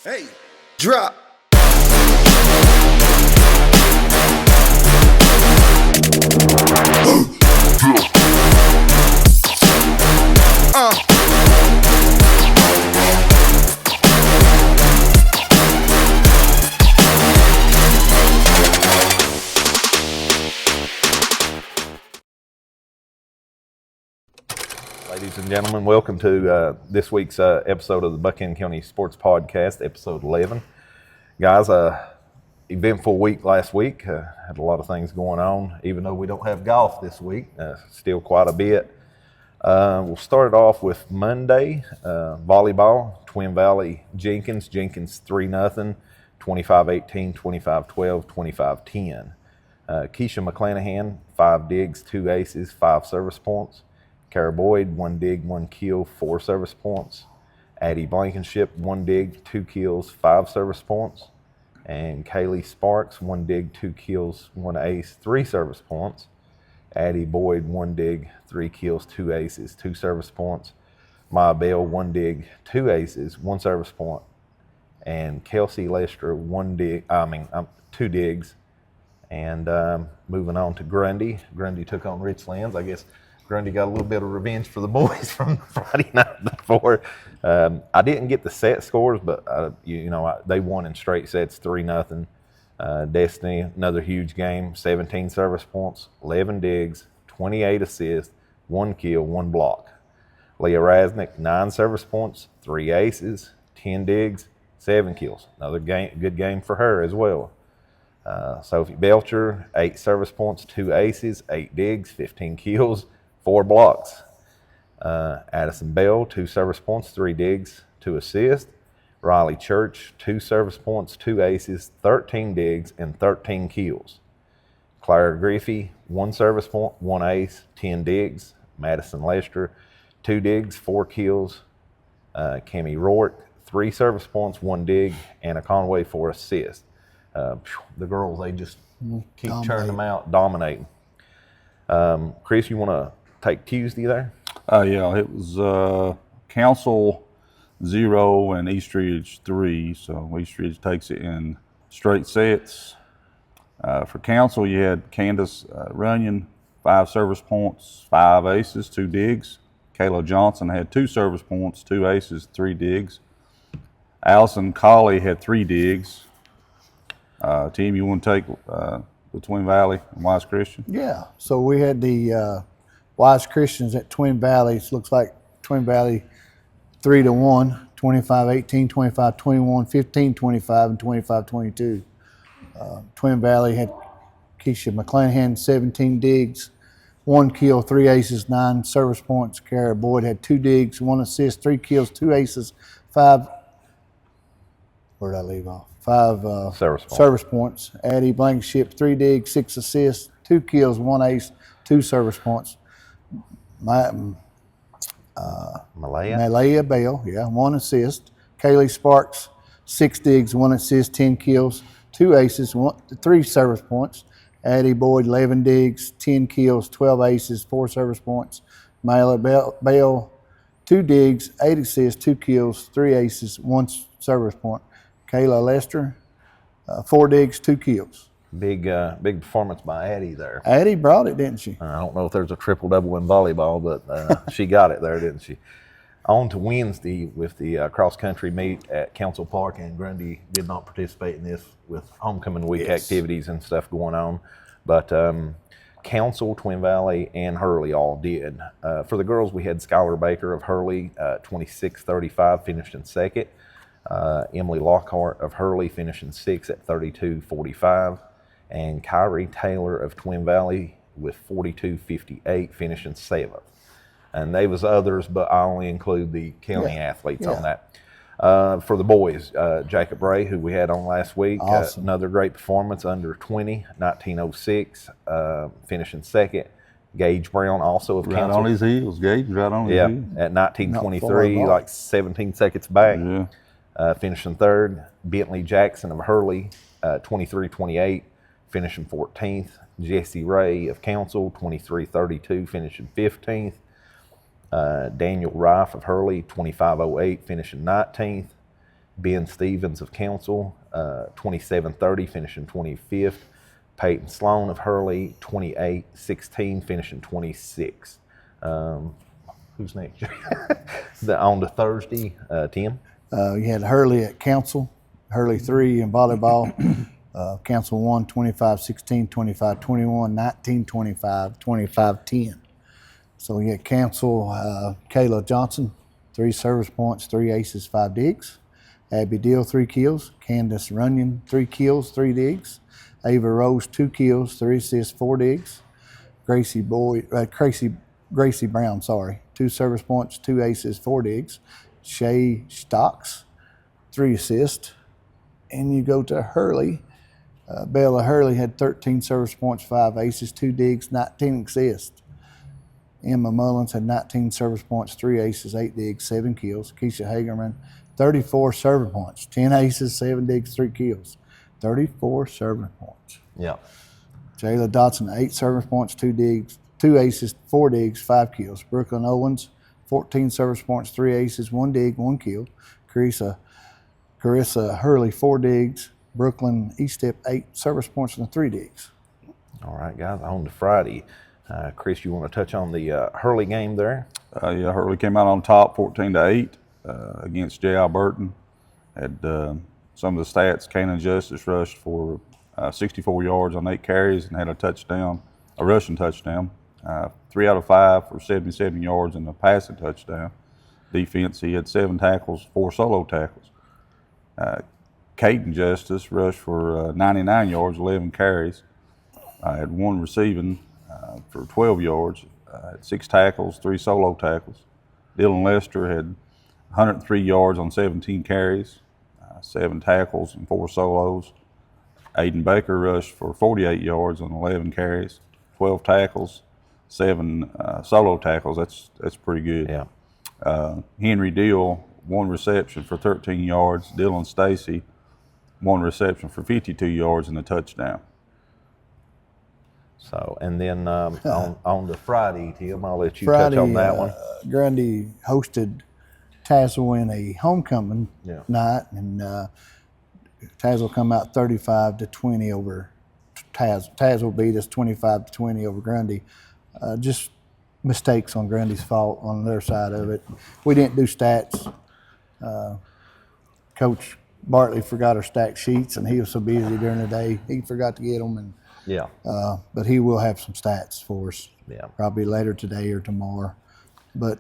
Hey, drop. Ladies and gentlemen, welcome to this week's episode of the Buchanan County Sports Podcast, episode 11. Guys, eventful week last week. Had a lot of things going on, even though we don't have golf this week, still quite a bit. We'll start it off with Monday, volleyball, Twin Valley Jenkins 3-0, 25-18, 25-12, 25-10. Kesha McClanahan, 5 digs, 2 aces, 5 service points. Kara Boyd, 1 dig, 1 kill, 4 service points. Addie Blankenship, 1 dig, 2 kills, 5 service points. And Kaylee Sparks, 1 dig, 2 kills, 1 ace, 3 service points. Addie Boyd, 1 dig, 3 kills, 2 aces, 2 service points. Maya Bell, 1 dig, 2 aces, 1 service point. And Kelsey Lester, 2 digs. And moving on to Grundy. Grundy took on Richlands. I guess Grundy got a little bit of revenge for the boys from Friday night before. I didn't get the set scores, but they won in straight sets, 3-0. Destiny, another huge game, 17 service points, 11 digs, 28 assists, 1 kill, 1 block. Leah Rasnick, 9 service points, 3 aces, 10 digs, 7 kills. Another good game for her as well. Sophie Belcher, 8 service points, 2 aces, 8 digs, 15 kills, 4 blocks. Addison Bell, 2 service points, 3 digs, 2 assists. Riley Church, 2 service points, 2 aces, 13 digs, and 13 kills. Clara Griffey, 1 service point, 1 ace, 10 digs. Madison Lester, 2 digs, 4 kills. Cammie Rourke, 3 service points, 1 dig, and a Conway 4 assists. The girls, they just keep turning them out, dominating. Chris, you want to take Tuesday there? Yeah, it was Council 0 and Eastridge 3. So Eastridge takes it in straight sets. For Council, you had Candace Runyon, 5 service points, 5 aces, 2 digs. Kayla Johnson had 2 service points, 2 aces, 3 digs. Allison Colley had 3 digs. Team, you want to take the Twin Valley and Wise Christian? Yeah, so we had the Wise Christians at Twin Valley. It looks like Twin Valley 3-1, 25-18, 25-21, 15-25, and 25-22. Twin Valley had Kesha McClanahan, 17 digs, 1 kill, 3 aces, 9 service points. Kara Boyd had 2 digs, 1 assist, 3 kills, 2 aces, 5. Where did I leave off? 5 service points. Addie Blankenship, 3 digs, 6 assists, 2 kills, 1 ace, 2 service points. Malaya Bell, 1 assist. Kaylee Sparks, 6 digs, 1 assist, 10 kills, 2 aces, 3 service points. Addie Boyd, 11 digs, 10 kills, 12 aces, 4 service points. Malaya Bell, 2 digs, 8 assists, 2 kills, 3 aces, 1 service point. Kayla Lester, 4 digs, 2 kills. Big performance by Addie there. Addie brought it, didn't she? I don't know if there's a triple-double in volleyball, but she got it there, didn't she? On to Wednesday with the cross-country meet at Council Park, and Grundy did not participate in this with homecoming week activities and stuff going on. But Council, Twin Valley, and Hurley all did. For the girls, we had Skylar Baker of Hurley, 26-35, finished in second. Emily Lockhart of Hurley finishing 6th at 32-45. And Kyrie Taylor of Twin Valley with 42-58, finishing 7th. And they was others, but I only include the county athletes on that. For the boys, Jacob Ray, who we had on last week, awesome. Another great performance, under 20, 1906, finishing 2nd. Gage Brown, also of Council. Right on his heels, Gage, right on his heels. At 1923, like 17 seconds back. Yeah. Finishing 3rd. Bentley Jackson of Hurley, 23-28, finishing 14th. Jesse Ray of Council, 23-32, finishing 15th. Daniel Rife of Hurley, 25-08, finishing 19th. Ben Stevens of Council, 27-30, finishing 25th. Peyton Sloan of Hurley, 28-16, finishing 26th. Who's next? On to Thursday, Tim. You had Hurley at Council, Hurley 3 in volleyball. Council 1, 25-16, 25-21, 19-25, 25-10. So you had Council, Kayla Johnson, 3 service points, 3 aces, 5 digs. Abby Deal, 3 kills. Candace Runyon, 3 kills, 3 digs. Ava Rose, 2 kills, 3 assists, 4 digs. Gracie Brown, 2 service points, 2 aces, 4 digs. Shay Stocks, 3 assists. And you go to Hurley. Bella Hurley had 13 service points, 5 aces, 2 digs, 19 assists. Emma Mullins had 19 service points, 3 aces, 8 digs, 7 kills. Kesha Hagerman, 34 service points, 10 aces, 7 digs, 3 kills. 34 service points. Yeah. Jayla Dotson, 8 service points, 2 digs, 2 aces, 4 digs, 5 kills. Brooklyn Owens, 14 service points, 3 aces, 1 dig, 1 kill. Carissa Hurley, 4 digs. Brooklyn Eastep, 8 service points and 3 digs. All right, guys, on to Friday. Chris, you want to touch on the Hurley game there? Yeah, Hurley came out on top 14-8 against J.I. Burton. Had some of the stats. Kanan Justice rushed for 64 yards on 8 carries and had a touchdown, a rushing touchdown. 3 out of 5 for 77 yards and a passing touchdown. Defense, he had 7 tackles, 4 solo tackles. Caden Justice rushed for 99 yards, 11 carries. Had 1 receiving for 12 yards. Had 6 tackles, 3 solo tackles. Dylan Lester had 103 yards on 17 carries, 7 tackles and 4 solos. Aiden Baker rushed for 48 yards on 11 carries, 12 tackles, 7 solo tackles. That's pretty good. Yeah. Henry Deal, 1 reception for 13 yards. Dylan Stacy, 1 reception for 52 yards and a touchdown. So, and then on to Friday, Tim, I'll let you touch on that one. Grundy hosted Tazewell in a homecoming night, and Tazewell come out 35-20 over Tazewell beat us 25-20 over Grundy. Just mistakes on Grundy's fault on their side of it. We didn't do stats. Coach Bartley forgot our stat sheets, and he was so busy during the day he forgot to get them. And Yeah. but he will have some stats for us. Yeah. Probably later today or tomorrow. But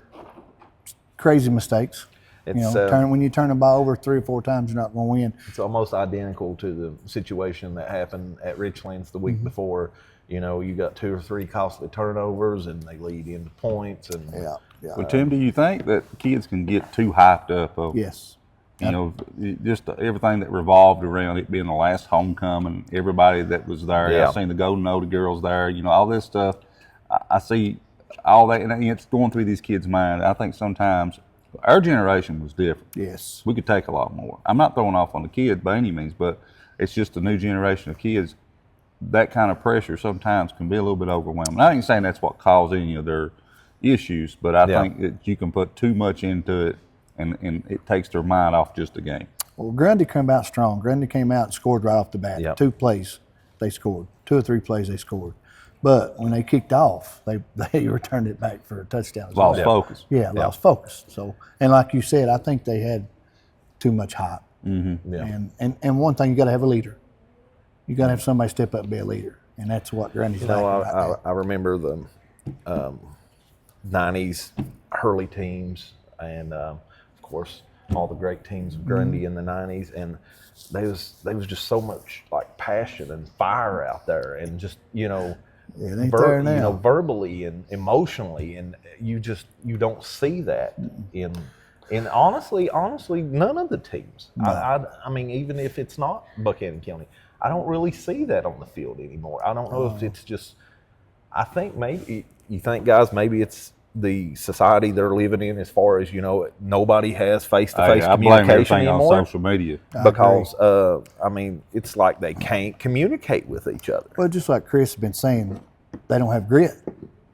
crazy mistakes. It's, When you turn the ball over 3 or 4 times, you're not going to win. It's almost identical to the situation that happened at Richlands the week before. You got 2 or 3 costly turnovers, and they lead into points. And Yeah. Well, Tim, do you think that kids can get too hyped up of, Yes. just everything that revolved around it being the last homecoming, everybody that was there? Yeah. I've seen the Golden Oda girls there, all this stuff. I see all that, and it's going through these kids' mind. I think sometimes our generation was different. Yes. We could take a lot more. I'm not throwing off on the kids by any means, but it's just a new generation of kids. That kind of pressure sometimes can be a little bit overwhelming. I ain't saying that's what caused any of their issues, but I think that you can put too much into it, and it takes their mind off just the game. Well, Grundy came out strong. Grundy came out and scored right off the bat. Yep. 2 plays they scored. 2 or 3 plays they scored. But when they kicked off, they returned it back for a touchdown. Lost focus. Yeah, lost focus. So, and like you said, I think they had too much hype. Yeah. And one thing, you got to have a leader. You got to have somebody step up and be a leader, and that's what Grundy's like. I remember the 90s Hurley teams, and of course all the great teams of Grundy in the 90s, and there was just so much like passion and fire out there, and just it ain't there now. verbally and emotionally, and you don't see that in honestly none of the teams. No. I mean, even if it's not Buchanan County, I don't really see that on the field anymore. I don't know if it's just, I think maybe maybe it's the society they're living in, as far as nobody has face-to-face I blame communication everything anymore. on social media. Because I mean, it's like they can't communicate with each other. Well, just like Chris has been saying, they don't have grit.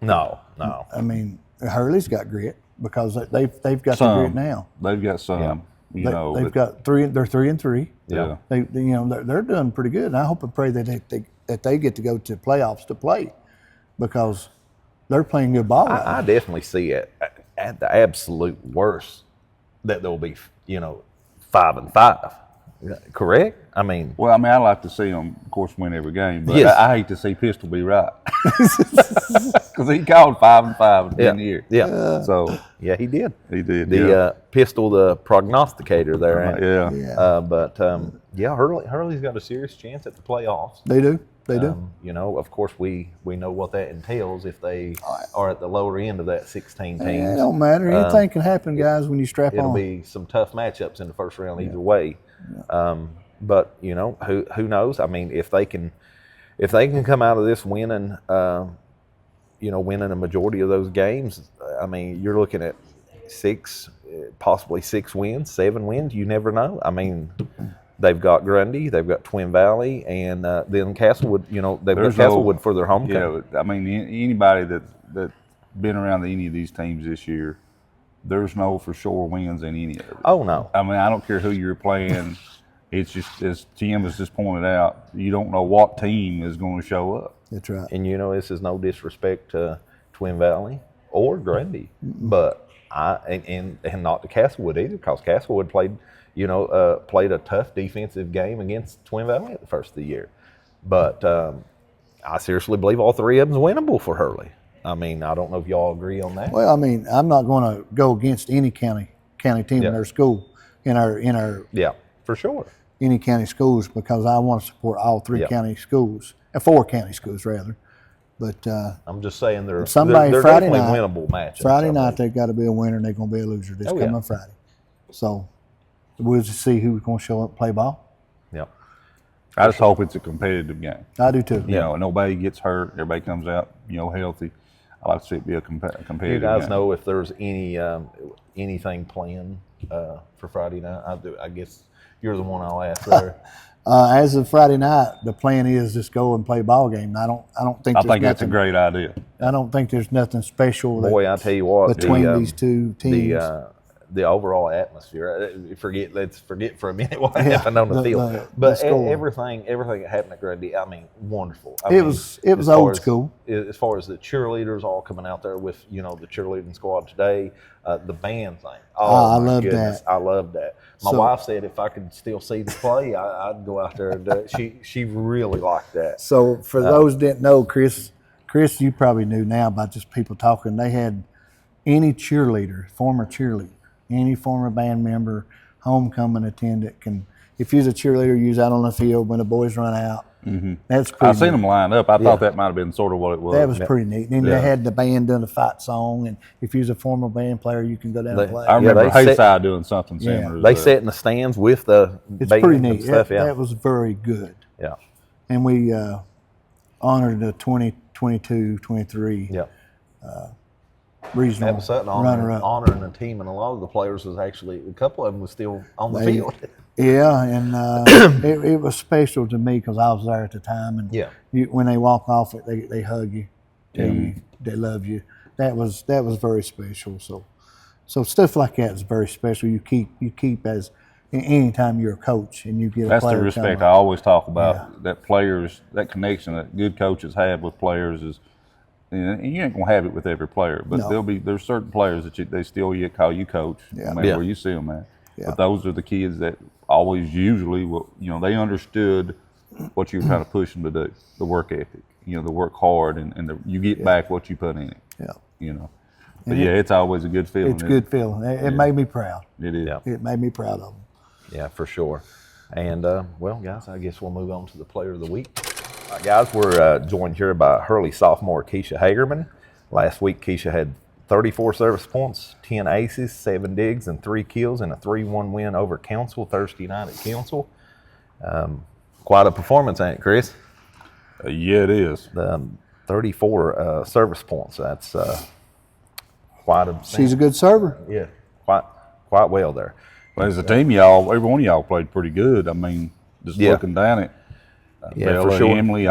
No. I mean, Hurley's got grit because they've got Some. the grit now. They've got some. They've got three. They're 3-3. Yeah. They're doing pretty good. And I hope and pray that they get to go to playoffs to play, because they're playing good ball. I definitely see it at the absolute worst that they'll be 5-5. Correct? I mean, Well, I mean, I'd like to see them, of course, win every game, but Yes. I hate to see Pistol be right, because he called 5-5 at the beginning of the year. yeah, So yeah, he did. he did. The Pistol, the prognosticator there. ain't it? yeah. Yeah, But Hurley's got a serious chance at the playoffs. they do. They do. Of course, we know what that entails if they are at the lower end of that 16 teams. It don't matter. Anything can happen, guys, when you strap It'll on. be some tough matchups in the first round either way. But who knows? I mean, if they can come out of this winning, winning a majority of those games, I mean, you're looking at possibly 6 wins, 7 wins. You never know. I mean, they've got Grundy, they've got Twin Valley, and then Castlewood. They've got Castlewood for their homecoming. Yeah, I mean, anybody that's been around any of these teams this year, there's no for sure wins in any of it. Oh no. I mean, I don't care who you're playing. It's just, as Tim has just pointed out, you don't know what team is going to show up. That's right. And this is no disrespect to Twin Valley or Grundy, but and not to Castlewood either, because Castlewood played a tough defensive game against Twin Valley at the first of the year. But I seriously believe all 3 of them is winnable for Hurley. I mean, I don't know if y'all agree on that. Well, I mean, I'm not going to go against any county team in their school, in our Yeah, for sure. any county schools, because I want to support all 3 Yeah. county schools, 4 county schools rather. But I'm just saying they're Friday definitely night, winnable matches. Friday I night think. they've got to be a winner, and they're going to be a loser this Oh, coming yeah. Friday. So we'll just see who's going to show up and play ball. Yeah. I just hope it's a competitive game. I do too. Nobody gets hurt. Everybody comes out, healthy. I like to see it be a competitive You guys game. know if there's anything planned for Friday night? I guess you're the one I'll ask there. As of Friday night, the plan is just go and play ball game. I don't think. I there's think that's a nothing- great idea. I don't think there's nothing special. Boy, I tell you what, between these 2 teams. The overall atmosphere. Let's forget for a minute what happened on the field. But the score. everything that happened at Grundy, I mean, wonderful. It was old school. As far as the cheerleaders all coming out there with the cheerleading squad today, the band thing. I my love goodness, that. I love that. My wife said if I could still see the play, I'd go out there and do it. She really liked that. So for those who didn't know, Chris, you probably knew now by just people talking. They had any cheerleader, former cheerleader, any former band member, homecoming attendant can. If you're a cheerleader, you're out on the field when the boys run out. Mm-hmm. That's pretty. I've seen them line up. I thought that might have been sort of what it was. That was pretty neat. And they had the band doing the fight song, and if you're a former band player, you can go down and play. I remember they Hayside doing something similar. They sat in the stands with the It's band pretty and neat. stuff. That was very good. Yeah. And we honored the 2022, 23 Yeah. regional That was something runner-up. honoring the team, and a lot of the players was actually a couple of them was still on the field. Yeah, and it was special to me because I was there at the time. And Yeah. when they walk off, they hug you, tell you they love you. That was very special. So stuff like that is very special. You keep as anytime you're a coach and you get a That's player the respect come I up. always talk about. That players, that connection that good coaches have with players is, and you ain't gonna have it with every player, but No. there's certain players that they still call you coach, no matter where you see them at. Yeah. But those are the kids that always usually will, they understood what you were trying to push them to do, the work ethic, the work hard, and you get back what you put in it. Yeah. But it's always a good feeling. It's a good feeling. It made me proud. It is. Yeah. It made me proud of them. Yeah, for sure. And, well, guys, I guess we'll move on to the player of the week. All right, guys, we're joined here by Hurley sophomore Kesha Hagerman. Last week, Kesha had 34 service points, 10 aces, 7 digs, and 3 kills in a 3-1 win over Council Thursday night at Council. Quite a performance, ain't it, Chris? Yeah, it is. 34 service points. That's quite a. She's a good server. Yeah, quite well there. Well, as a team, every one of y'all played pretty good. I mean, just looking down at Bella, for sure. Emily,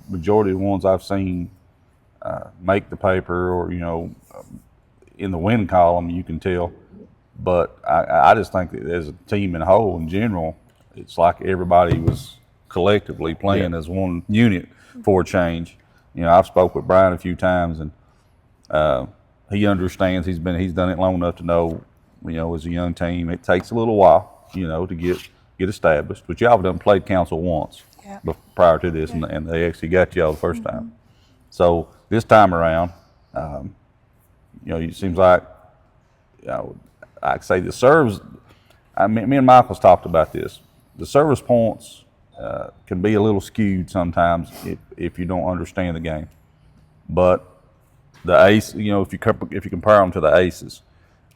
majority of the ones I've seen make the paper or, in the win column, you can tell But I just think that as a team in whole, in general, it's like everybody was collectively playing as one unit for a change. You know, I've spoke with Brian a few times, and he understands. He's done it long enough to know, you know, as a young team, it takes a little while, you know, to get established. But y'all have done played council once prior to this, and they actually got y'all the first time. So this time around, you know, it seems like, you know, I'd say the serves. I mean, me and Michael's talked about this. The service points can be a little skewed sometimes if you don't understand the game. But the ace, you know, if you compare them to the aces,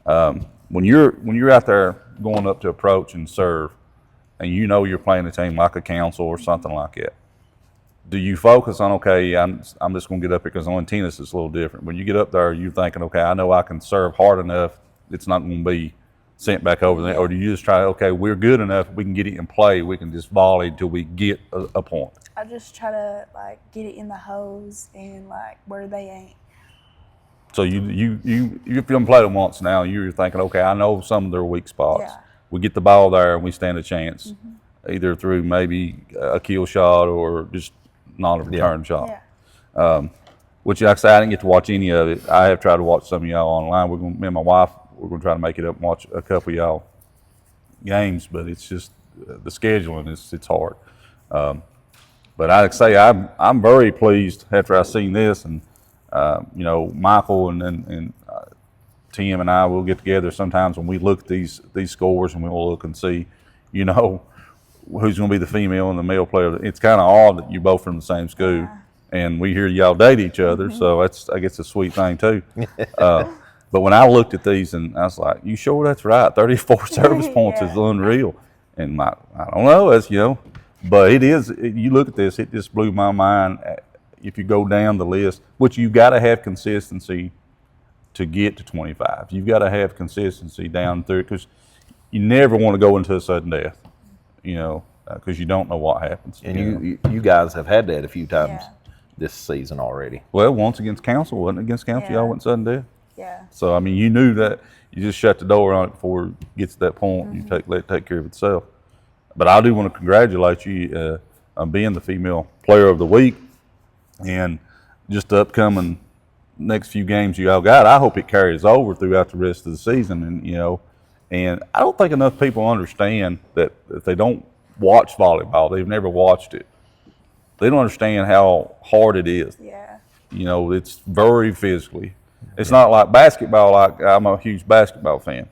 when you're out there going up to approach and serve, and you know you're playing a team like a council or something like that, do you focus on, okay, I'm just going to get up here because on tennis it's a little different. When you get up there, you're thinking, okay, I know I can serve hard enough. It's not going to be sent back over there. Or do you just try, okay, we're good enough, we can get it in play, we can just volley until we get a point? I just try to like get it in the hose and like where they ain't. So you if you play them once now, you're thinking, okay, I know some of their weak spots. Yeah. We get the ball there and we stand a chance, either through maybe a kill shot or just not a return shot. Yeah. Which, like I said, I didn't get to watch any of it. I have tried to watch some of y'all online. Me and my wife, we're going to try to make it up and watch a couple of y'all games, but it's just the scheduling it's hard. But I'd say I'm very pleased after I seen this, and you know, Michael and Tim and I will get together sometimes when we look at these scores, and we'll look and see, you know, who's going to be the female and the male player. It's kind of odd that you're both from the same school, and we hear y'all date each other, so that's, I guess, a sweet thing too. But when I looked at these, and I was like, "You sure that's right? 34 service points is unreal." And I don't know, as you know, but it is. You look at this, it just blew my mind. If you go down the list, which you got to have consistency to get to 25. You've got to have consistency down through, because you never want to go into a sudden death, you know, because you don't know what happens. And you guys have had that a few times this season already. Well, once against council, wasn't it? Against council, y'all went sudden death. Yeah. So I mean, you knew that. You just shut the door on it before it gets to that point. You let it take care of itself. But I do want to congratulate you on being the female player of the week, and just the upcoming next few games you all got. I hope it carries over throughout the rest of the season, and you know, and I don't think enough people understand that if they don't watch volleyball, they've never watched it. They don't understand how hard it is. Yeah. You know, it's very physically. It's not like basketball. Like, I'm a huge basketball fan.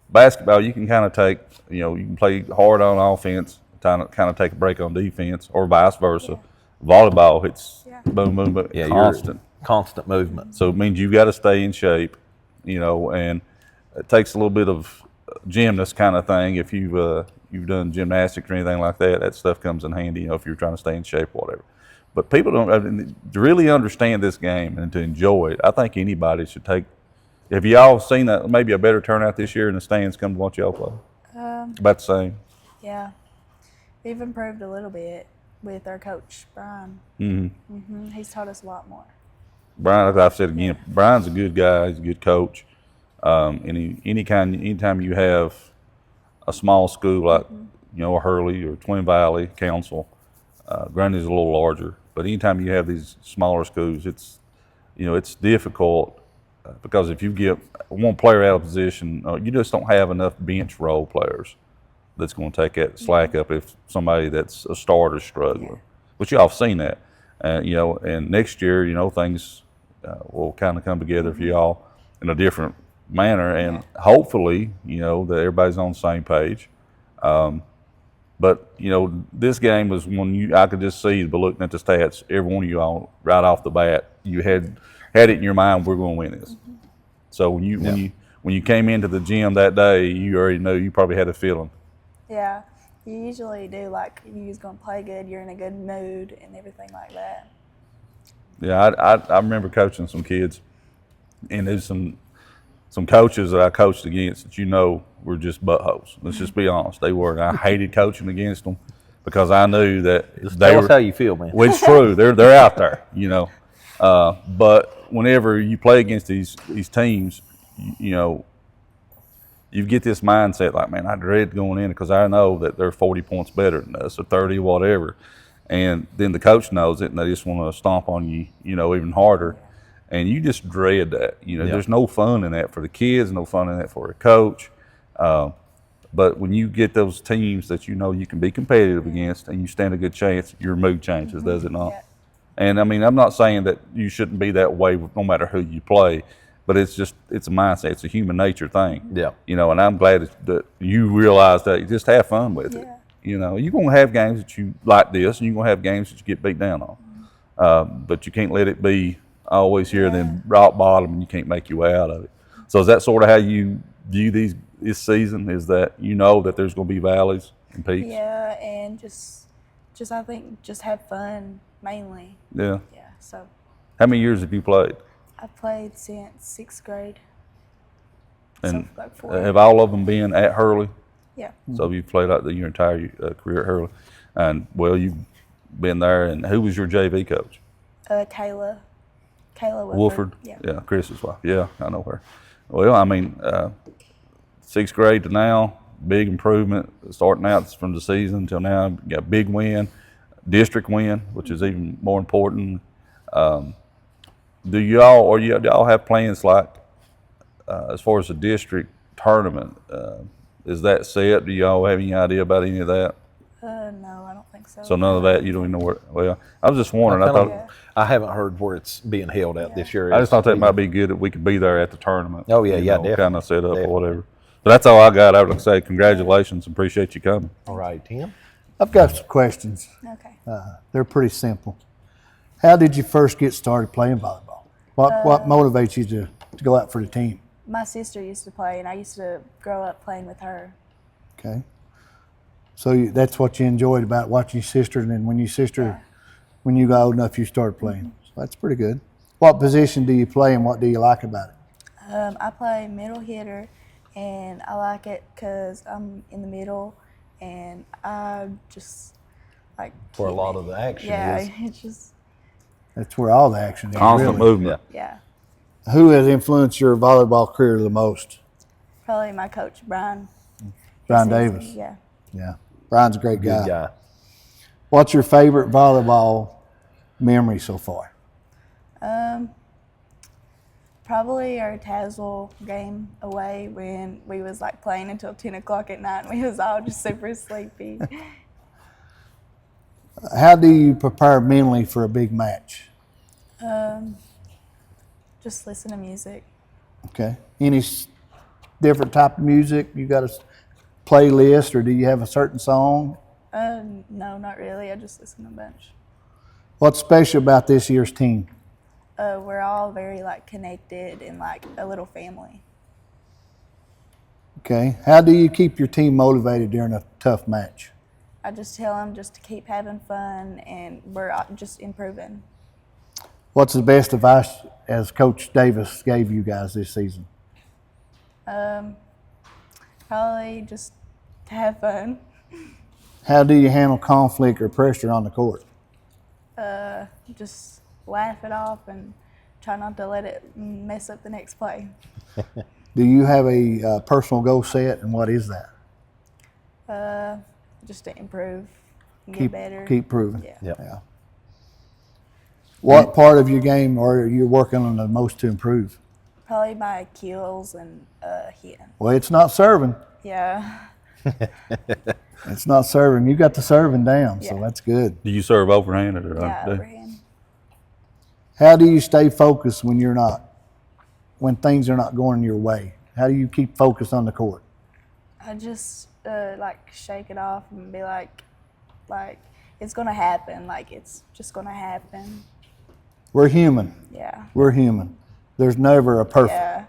Basketball, you can kind of take, you know, you can play hard on offense, kind of take a break on defense, or vice versa. Volleyball, it's boom, boom, boom, Constant movement. So it means you've got to stay in shape, you know, and it takes a little bit of gymnast kind of thing. If you've done gymnastics or anything like that, that stuff comes in handy, you know, if you're trying to stay in shape or whatever. But people don't, to really understand this game and to enjoy it, I think anybody should take. Have y'all seen that maybe a better turnout this year in the stands come to watch y'all play? About the same. Yeah. We've improved a little bit with our coach, Brian. He's taught us a lot more. Brian, as I've said again, Brian's a good guy. He's a good coach. Anytime you have a small school like, you know, Hurley or Twin Valley Council, Grundy's a little larger, but anytime you have these smaller schools, it's, you know, it's difficult because if you get one player out of position, you just don't have enough bench role players that's going to take that slack up if somebody that's a starter struggling. But y'all have seen that, you know, and next year, you know, things will kind of come together for y'all in a different manner, and hopefully, you know, that everybody's on the same page. But, you know, this game was one I could just see, but looking at the stats, every one of you all, right off the bat, you had it in your mind, we're going to win this. So when you came into the gym that day, you already knew, you probably had a feeling. Yeah, you usually do, like, you're going to play good, you're in a good mood and everything like that. Yeah, I remember coaching some kids, and there's some coaches that I coached against that, you know, were just buttholes. Let's just be honest. They were. And I hated coaching against them because I knew that Tell us how you feel, man. Well, it's true. They're out there, you know. But whenever you play against these teams, you know, you get this mindset like, man, I dread going in because I know that they're 40 points better than us or 30, whatever. And then the coach knows it and they just want to stomp on you, even harder. And you just dread that. There's no fun in that for the kids, no fun in that for a coach. But when you get those teams that you can be competitive against and you stand a good chance, your mood changes, does it not? Yeah. And I mean, I'm not saying that you shouldn't be that way no matter who you play, but it's a mindset. It's a human nature thing. Yeah. And I'm glad that you realize that you just have fun with it. You're going to have games that you like this, and you're going to have games that you get beat down on. But you can't let it be always here, then rock bottom, and you can't make your way out of it. So is that sort of how you view this season? Is that that there's going to be valleys and peaks? Yeah, and just I think just have fun mainly. Yeah. Yeah. So How many years have you played? I've played since 6th grade. And so like 4. have all of them been at Hurley? Yeah. So you've played out your entire career at Hurley, and you've been there. And who was your JV coach? Kayla Wolford. Yeah. Chris's wife. Yeah, I know her. Well, I mean, 6th grade to now, big improvement. Starting out from the season till now, you got a big win, district win, which is even more important. Do y'all have plans like as far as the district tournament? Is that set? Do y'all have any idea about any of that? No, I don't think so. So none of that. You don't even know where. Well, I was just wondering. I haven't heard where it's being held at this year. I just thought that might be good that we could be there at the tournament. Oh yeah, definitely. Kind of set up or whatever. But that's all I got. I would like to say congratulations and appreciate you coming. All right, Tim. I've got some questions. Okay. They're pretty simple. How did you first get started playing volleyball? What motivates you to go out for the team? My sister used to play, and I used to grow up playing with her. Okay. So that's what you enjoyed about watching your sister, and then when you got old enough, you started playing. So that's pretty good. What position do you play, and what do you like about it? I play middle hitter, and I like it because I'm in the middle, and I just like Where a lot of the action is. it's just That's where all the action is. Constant really. movement. yeah. Who has influenced your volleyball career the most? Probably my coach Brian. Brian He says- Davis. Yeah. Yeah. Brian's a great Good guy. What's your favorite volleyball memory so far? Probably our Tazewell game away when we was like playing until 10 o'clock at night and we was all just super sleepy. How do you prepare mentally for a big match? Just listen to music. Okay. Any different type of music? You got a playlist, or do you have a certain song? No, not really. I just listen a bunch. What's special about this year's team? We're all very like connected and like a little family. Okay. How do you keep your team motivated during a tough match? I just tell them just to keep having fun and we're just improving. What's the best advice as Coach Davis gave you guys this season? Probably just to have fun. How do you handle conflict or pressure on the court? Just laugh it off and try not to let it mess up the next play. Do you have a personal goal set, and what is that? Just to improve and get better. Keep proving. Yeah. Yep. Yeah. What part of your game are you working on the most to improve? Probably my kills and hitting. Well, it's not serving. Yeah. It's not serving. You got the serving down, so Yeah. that's good. Do you serve overhanded or Yeah, under? overhand. How do you stay focused when things are not going your way? How do you keep focused on the court? I just like shake it off and be like it's gonna happen. Like it's just gonna happen. We're human. Yeah. We're human. There's never a perfect. Yeah.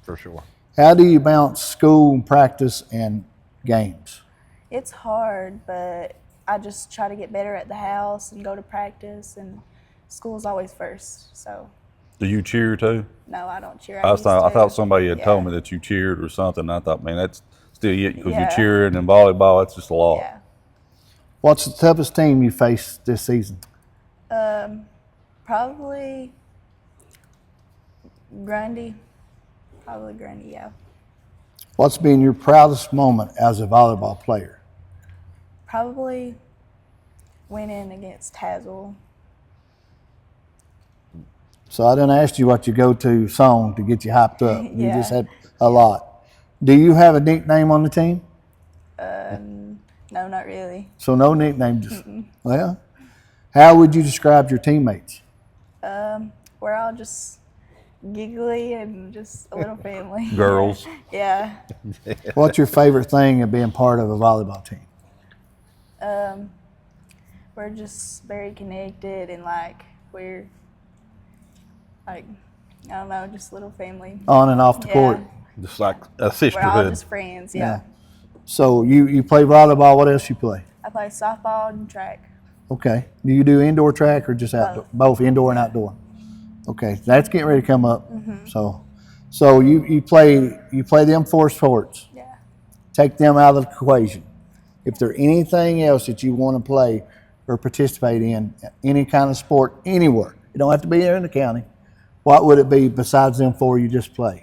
For sure. How do you balance school, practice, and games? It's hard, but I just try to get better at the house and go to practice, and school's always first. So Do you cheer too? no, I don't cheer. I used thought to. somebody had Yeah. told me that you cheered or something. I thought, man, that's still it because you Yeah. cheering and volleyball. That's just a lot. Yeah. What's the toughest team you faced this season? Probably Grundy. Yeah. What's been your proudest moment as a volleyball player? Probably winning against Hazel. So I didn't ask you what your go-to song to get you hyped up. You just Yeah. had a lot. Do you have a nickname on the team? No, not really. So no nickname. Just well, how would you describe your teammates? We're all just giggly and just a little family. Girls. Yeah. What's your favorite thing of being part of a volleyball team? We're just very connected and like we're like I don't know, just a little family. On and off the court. Just like a We're all sisterhood. just friends. Yeah. So you play volleyball. What else you play? I play softball and track. Okay. Do you do indoor track or just outdoor? Both indoor and outdoor. Okay, that's getting ready to come up. So you play them four sports. Yeah. Take them out of the equation. If there's anything else that you want to play or participate in, any kind of sport, anywhere, you don't have to be there in the county. What would it be besides them four you just play?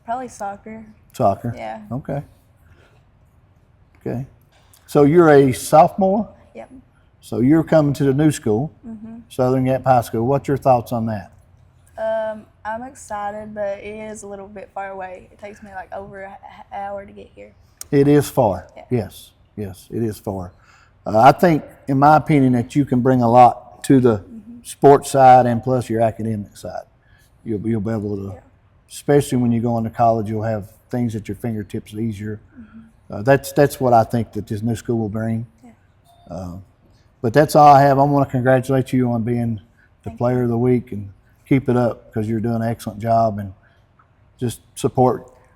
Probably soccer. Soccer. Yeah. Okay. Okay. So you're a sophomore. Yep. So you're coming to the new school, Southern Gap High School. What's your thoughts on that? I'm excited, but it is a little bit far away. It takes me like over an hour to get here. It is far. Yeah. Yes, it is far. I think, in my opinion, that you can bring a lot to the sports side and plus your academic side. You'll be able to, especially when you go into college, you'll have things at your fingertips easier. That's what I think that this new school will bring. Yeah. But that's all I have. I want to congratulate you on being the Player of the Week and keep it up because you're doing an excellent job and just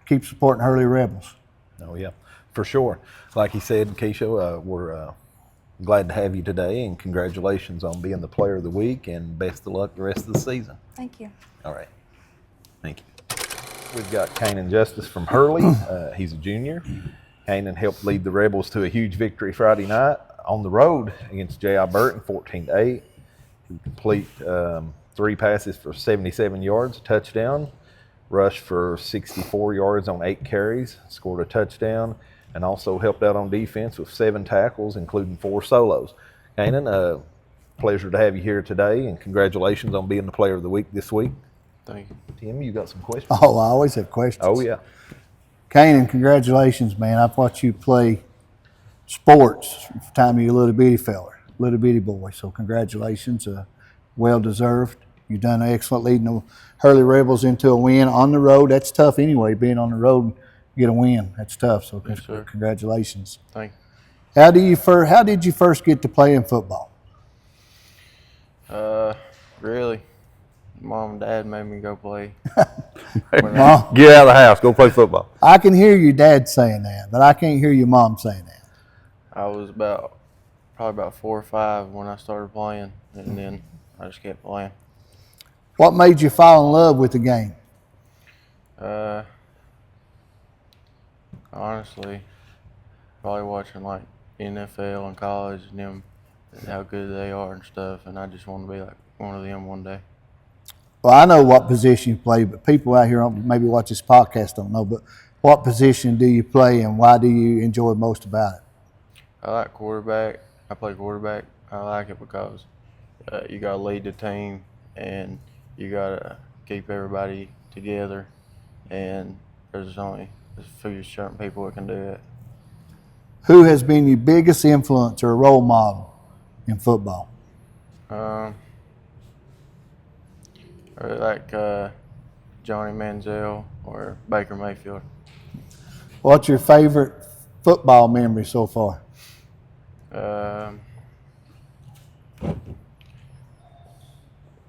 keep supporting Hurley Rebels. Oh, yeah, for sure. Like he said, Kesha, we're glad to have you today, and congratulations on being the Player of the Week, and best of luck the rest of the season. Thank you. All right. Thank you. We've got Kanan Justice from Hurley. He's a junior. Kanan helped lead the Rebels to a huge victory Friday night on the road against J.I. Burton, 14-8. He complete 3 passes for 77 yards, a touchdown, rushed for 64 yards on 8 carries, scored a touchdown, and also helped out on defense with 7 tackles, including 4 solos. Kanan, pleasure to have you here today, and congratulations on being the Player of the Week this week. Thank you. Tim, you got some questions? Oh, I always have questions. Oh, yeah. Kanan, congratulations, man. I've watched you play sports from the time you're a little bitty feller, little bitty boy. So congratulations, well deserved. You've done excellent leading the Hurley Rebels into a win on the road. That's tough anyway, being on the road and get a win. That's tough. So Yes, sir. congratulations. Thank How did you first get to playing football? you. Really, Mom and Dad made me go play. Mom, Get out of the house. Go play football. I can hear your dad saying that, but I can't hear your mom saying that. I was probably about 4 or 5 when I started playing, and then I just kept playing. What made you fall in love with the game? Honestly, probably watching like NFL and college and them, how good they are and stuff, and I just want to be like one of them one day. Well, I know what position you play, but people out here maybe watch this podcast don't know. But what position do you play, and why do you enjoy most about it? I like quarterback. I play quarterback. I like it because you got to lead the team, and you got to keep everybody together, and there's only a few certain people that can do it. Who has been your biggest influence or role model in football? I really like Johnny Manziel or Baker Mayfield. What's your favorite football memory so far?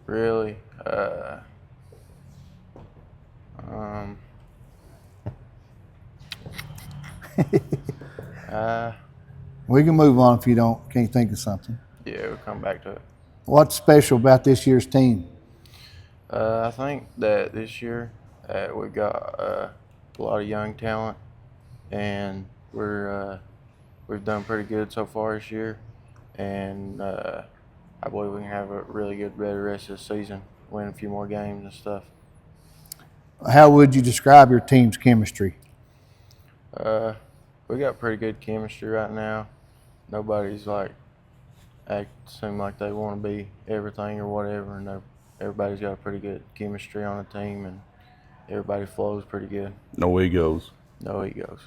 Really, We can move on if you can't think of something. yeah, we'll come back to it. What's special about this year's team? I think that this year we got a lot of young talent, and we've done pretty good so far this year, and I believe we can have a really good rest of the season, win a few more games and stuff. How would you describe your team's chemistry? We got pretty good chemistry right now. Nobody's like seem like they want to be everything or whatever, and everybody's got a pretty good chemistry on the team, and everybody flows pretty good. No egos. No egos.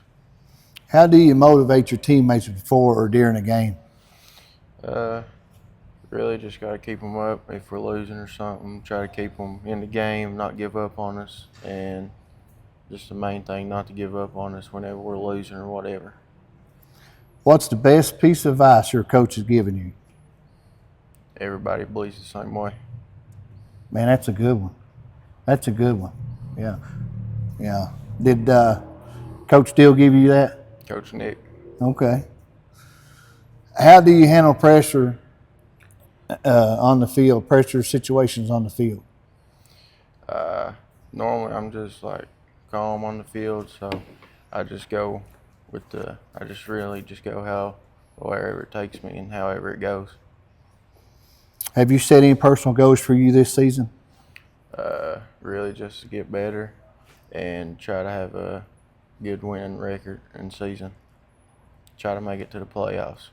How do you motivate your teammates before or during a game? Really just got to keep them up if we're losing or something. Try to keep them in the game, not give up on us, and just the main thing, not to give up on us whenever we're losing or whatever. What's the best piece of advice your coach has given you? Everybody believes the same way. Man, that's a good one. That's a good one. Yeah. Yeah. Did Coach Steele give you that? Coach Nick. Okay. How do you handle pressure on the field, pressure situations on the field? Normally I'm just like calm on the field, so I just go I just really just go wherever it takes me and however it goes. Have you set any personal goals for you this season? Really just to get better and try to have a good winning record in season. Try to make it to the playoffs.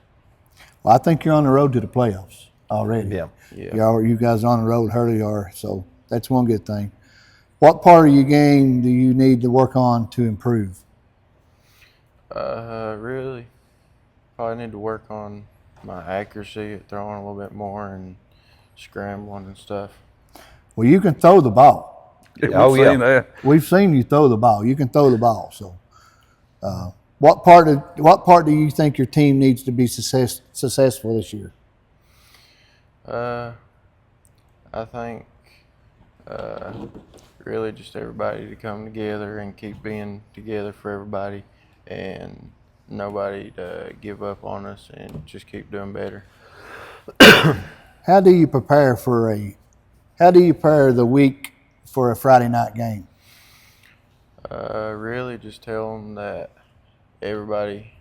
Well, I think you're on the road to the playoffs already. Yeah. Yeah. You guys are on the road, Hurley are, so that's one good thing. What part of your game do you need to work on to improve? Really, probably need to work on my accuracy at throwing a little bit more and scrambling and stuff. Well, you can throw the ball. Oh, We've yeah. seen that. We've seen you throw the ball. You can throw the ball. So, what part do you think your team needs to be successful this year? I think really just everybody to come together and keep being together for everybody, and nobody to give up on us and just keep doing better. How do you prepare the week for a Friday night game? Really just tell them that everybody,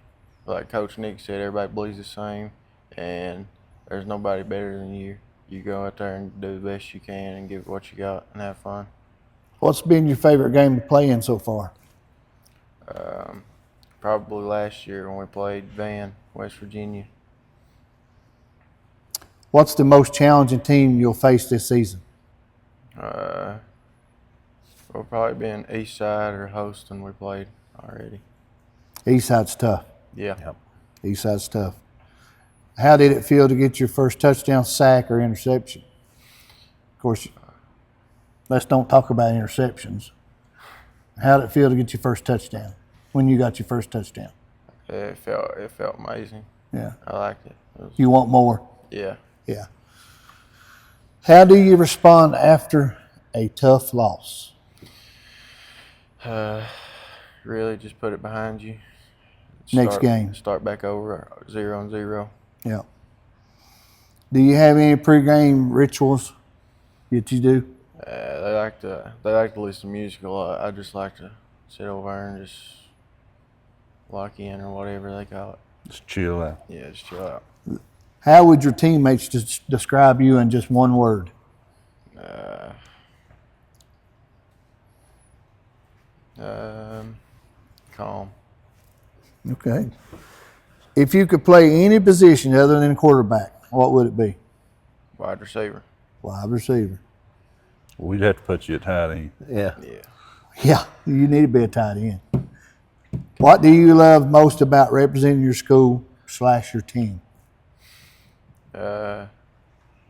like Coach Nick said, everybody believes the same, and there's nobody better than you. You go out there and do the best you can and give it what you got and have fun. What's been your favorite game to play in so far? Probably last year when we played Van, West Virginia. What's the most challenging team you'll face this season? We'll probably be in East Side or Houston we played already. Eastside's tough. Yeah. Yep. Eastside's tough. How did it feel to get your first touchdown, sack, or interception? Of course, let's don't talk about interceptions. How did it feel to get your first touchdown? When you got your first touchdown? It felt amazing. Yeah. I liked it. You want more? Yeah. Yeah. How do you respond after a tough loss? Really just put it behind you. Next game. Start back over 0-0. Yeah. Do you have any pregame rituals that you do? They like to listen to music a lot. I just like to sit over there and just lock in or whatever they call it. Just chill out. Yeah, just chill out. How would your teammates describe you in just one word? Calm. Okay. If you could play any position other than quarterback, what would it be? Wide receiver. Wide receiver. We'd have to put you at tight end. Yeah. Yeah. Yeah, you need to be a tight end. What do you love most about representing your school / your team?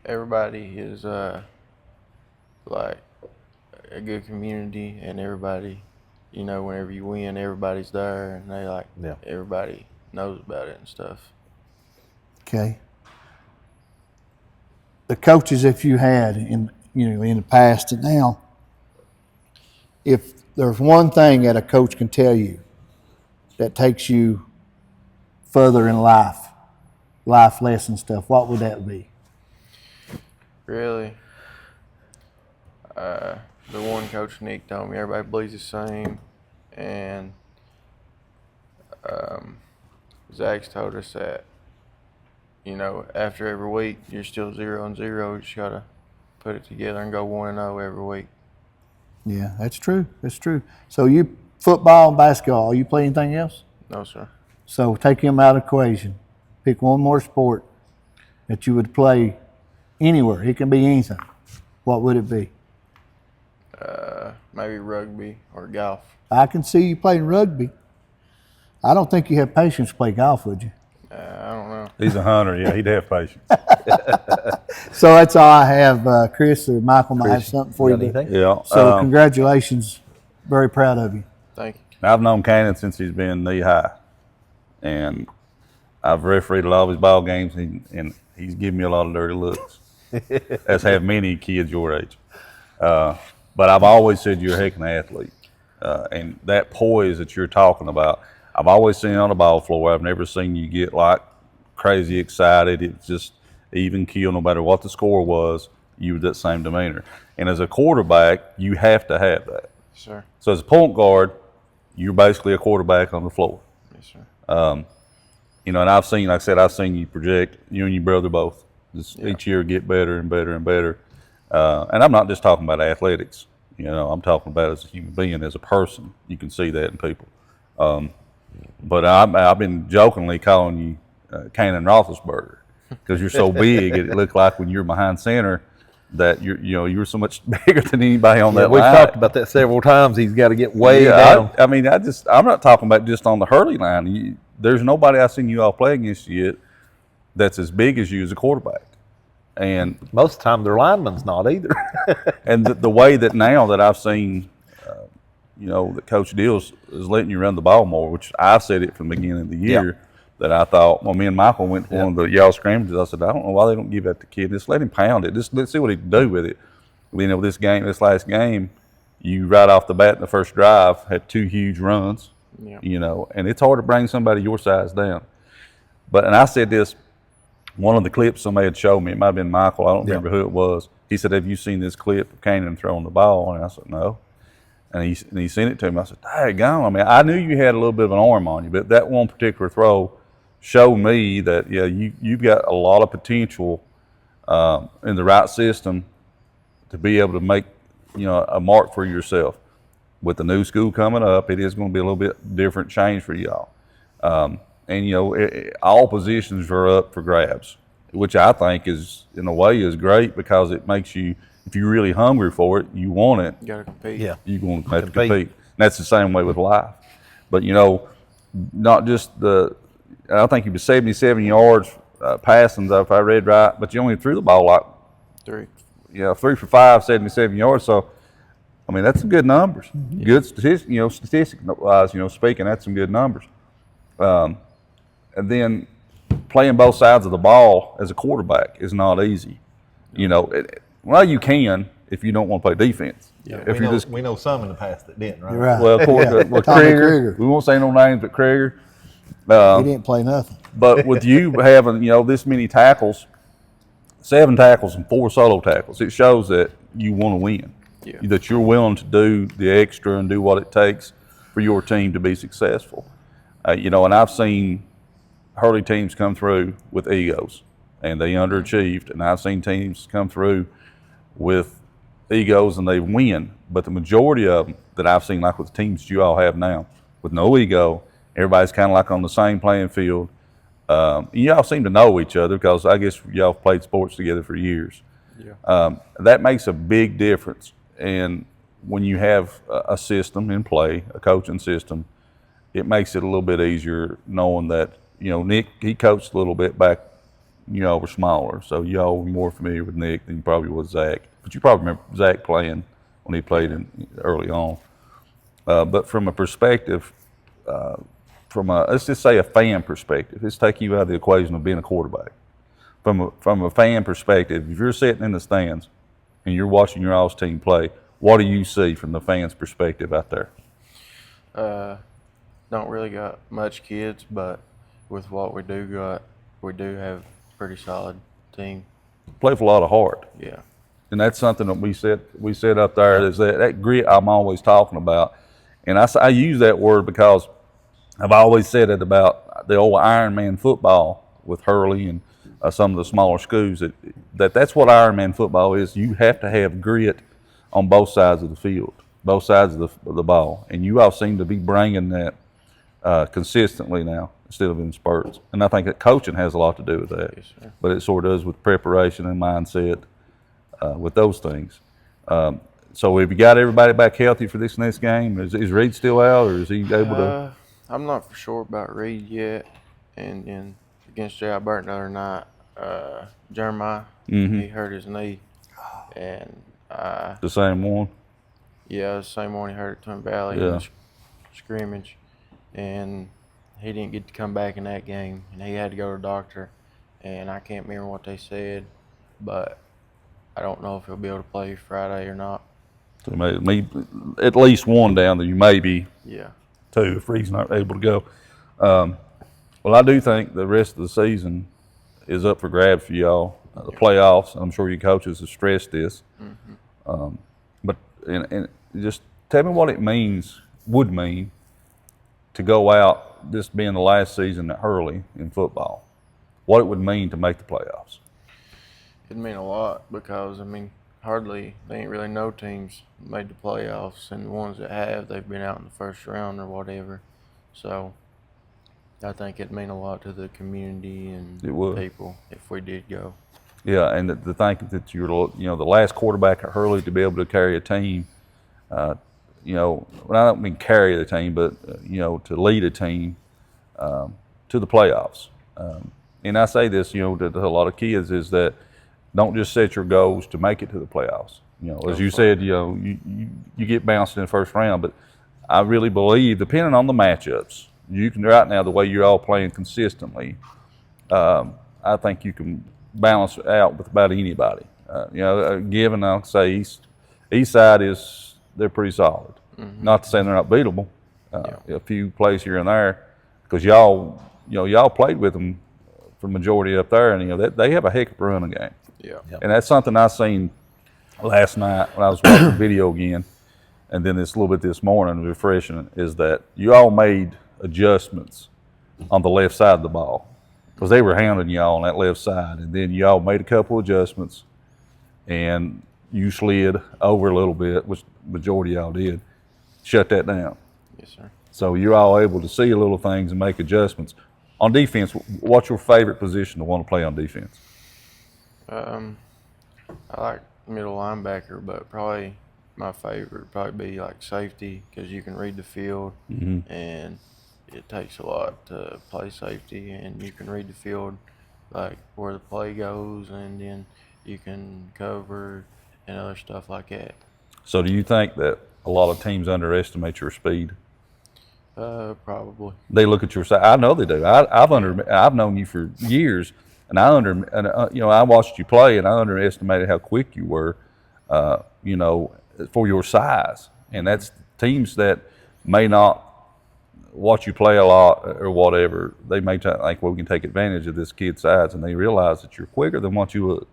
Everybody is like a good community, and everybody, whenever you win, everybody's there, and everybody knows about it and stuff. Okay. The coaches, if you had in the past and now, if there's one thing that a coach can tell you that takes you further in life lesson stuff, what would that be? Really, the one Coach Nick told me, everybody believes the same, and Zach's told us that, after every week, you're still 0-0. You just gotta put it together and go 1-0 every week. Yeah, that's true. That's true. So you football and basketball. You play anything else? No, sir. So take him out of the equation. Pick one more sport that you would play anywhere. It can be anything. What would it be? Maybe rugby or golf. I can see you playing rugby. I don't think you have patience to play golf, would you? I don't know. He's a hunter. Yeah, he'd have patience. So that's all I have. Chris or Michael might have something for you. got anything? Yeah. So congratulations. Very proud of you. Thank you. I've known Kanan since he's been knee high, and I've refereed a lot of his ball games, and he's given me a lot of dirty looks, as have many kids your age. But I've always said you're a heck of an athlete, and that poise that you're talking about, I've always seen it on the ball floor. I've never seen you get like crazy excited. It's just even keel, no matter what the score was, you had that same demeanor. And as a quarterback, you have to have that. Yes, sir. So as a point guard, you're basically a quarterback on the floor. Yes, sir. And I've seen, like I said, I've seen you project, you and your brother both, just each year get better and better and better. And I'm not just talking about athletics. I'm talking about as a human being, as a person. You can see that in people. But I've been jokingly calling you Kanan Roethlisberger because you're so big. It looked like when you're behind center that you're so much bigger than anybody on that We've line. talked about that several times. He's got to get way down. I'm not talking about just on the Hurley line. There's nobody I've seen you all play against yet that's as big as you as a quarterback. And Most of the time, their lineman's not either. and the way that now that I've seen, that Coach Deals is letting you run the ball more, which I've said it from the beginning of the year, that I thought, me and Michael went to one of the y'all scrimmages. I said, I don't know why they don't give that to the kid. Just let him pound it. Just let's see what he can do with it. This last game, you right off the bat in the first drive had 2 huge runs, and it's hard to bring somebody your size down. And I said this, one of the clips somebody had showed me, it might have been Michael, I don't remember who it was. He said, have you seen this clip of Kanan throwing the ball? And I said, no. And he sent it to me. I said, daggone. I knew you had a little bit of an arm on you, but that one particular throw showed me that, you've got a lot of potential in the right system to be able to make, a mark for yourself. With the new school coming up, it is going to be a little bit different change for y'all. All positions are up for grabs, which I think is, in a way, is great because it makes you, if you're really hungry for it, you want it. You got to compete. Yeah. You're going to have to compete. And that's the same way with life. But, not just I think he was 77 yards passing, if I read right, but you only threw the ball like 3. 3 for 5, 77 yards. So, that's some good numbers. Good statistic-wise, speaking, that's some good numbers. And then playing both sides of the ball as a quarterback is not easy. You can if you don't want to play defense. Yeah, If we know some in the past that didn't, right? You're right. Well, of course, Tommy Krieger, we won't say no names, but Krieger. He didn't play nothing. But with you having, this many tackles, 7 tackles and 4 solo tackles, it shows that you want to win. Yeah. That you're willing to do the extra and do what it takes for your team to be successful. And I've seen Hurley teams come through with egos, and they underachieved. And I've seen teams come through with egos and they win. But the majority of them that I've seen, like with the teams that you all have now, with no ego, everybody's kind of like on the same playing field. Y'all seem to know each other because I guess y'all have played sports together for years. Yeah. That makes a big difference. And when you have a system in play, a coaching system, it makes it a little bit easier knowing that, Nick, he coached a little bit back, were smaller. So y'all were more familiar with Nick than you probably was Zach. But you probably remember Zach playing when he played early on. But from a perspective, let's just say a fan perspective, let's take you out of the equation of being a quarterback. From a fan perspective, if you're sitting in the stands and you're watching your All's team play, what do you see from the fans' perspective out there? Don't really got much kids, but with what we do have a pretty solid team. Play with a lot of heart. Yeah. And that's something that we said up there is that grit I'm always talking about. And I use that word because I've always said it about the old Ironman football with Hurley and some of the smaller schools, that's what Ironman football is. You have to have grit on both sides of the field. both sides of the ball, and you all seem to be bringing that consistently now instead of in spurts. And I think that coaching has a lot to do with that. Yes, sir. But it sort of does with preparation and mindset with those things. So have you got everybody back healthy for this next game? Is Reed still out, or is he able to? I'm not for sure about Reed yet. And against J.I. Burton the other night, Jeremiah, he hurt his knee. And The same one? yeah, the same one he hurt at Twin Valley in the scrimmage. And he didn't get to come back in that game. And he had to go to the doctor. And I can't remember what they said, but I don't know if he'll be able to play Friday or not. So maybe at least one down there, you maybe Yeah. two if Reed's not able to go. Well, I do think the rest of the season is up for grabs for y'all. The playoffs, I'm sure your coaches have stressed this. But and just tell me what it would mean to go out, this being the last season at Hurley in football, what it would mean to make the playoffs. It'd mean a lot because, I mean, hardly, there ain't really no teams made the playoffs, and the ones that have, they've been out in the first round or whatever. So I think it'd mean a lot to the community and It would. people if we did go. Yeah, and to think that you're, the last quarterback at Hurley to be able to carry a team, well, I don't mean carry the team, but, to lead a team to the playoffs. And I say this, to a lot of kids, is that don't just set your goals to make it to the playoffs. As you said, you get bounced in the first round, but I really believe, depending on the matchups, you can, right now, the way you're all playing consistently, I think you can balance it out with about anybody. Given, I'll say East Side they're pretty solid. Not to say they're not beatable. A few plays here and there, because y'all played with them for the majority up there, and they have a heck of a running game. Yeah. And that's something I seen last night when I was watching the video again, and then this a little bit this morning, refreshing, is that you all made adjustments on the left side of the ball because they were hounding y'all on that left side, and then y'all made a couple adjustments, and you slid over a little bit, which majority of y'all did, shut that down. Yes, sir. So you're all able to see little things and make adjustments. On defense, what's your favorite position to want to play on defense? I like middle linebacker, but probably my favorite would probably be like safety because you can read the field, and it takes a lot to play safety, and you can read the field like where the play goes, and then you can cover and other stuff like that. So do you think that a lot of teams underestimate your speed? Probably. They look at your side. I know they do. I've known you for years, and I watched you play, and I underestimated how quick you were, for your size. And that's teams that may not watch you play a lot or whatever. They may think, well, we can take advantage of this kid's size, and they realize that you're quicker than what you look.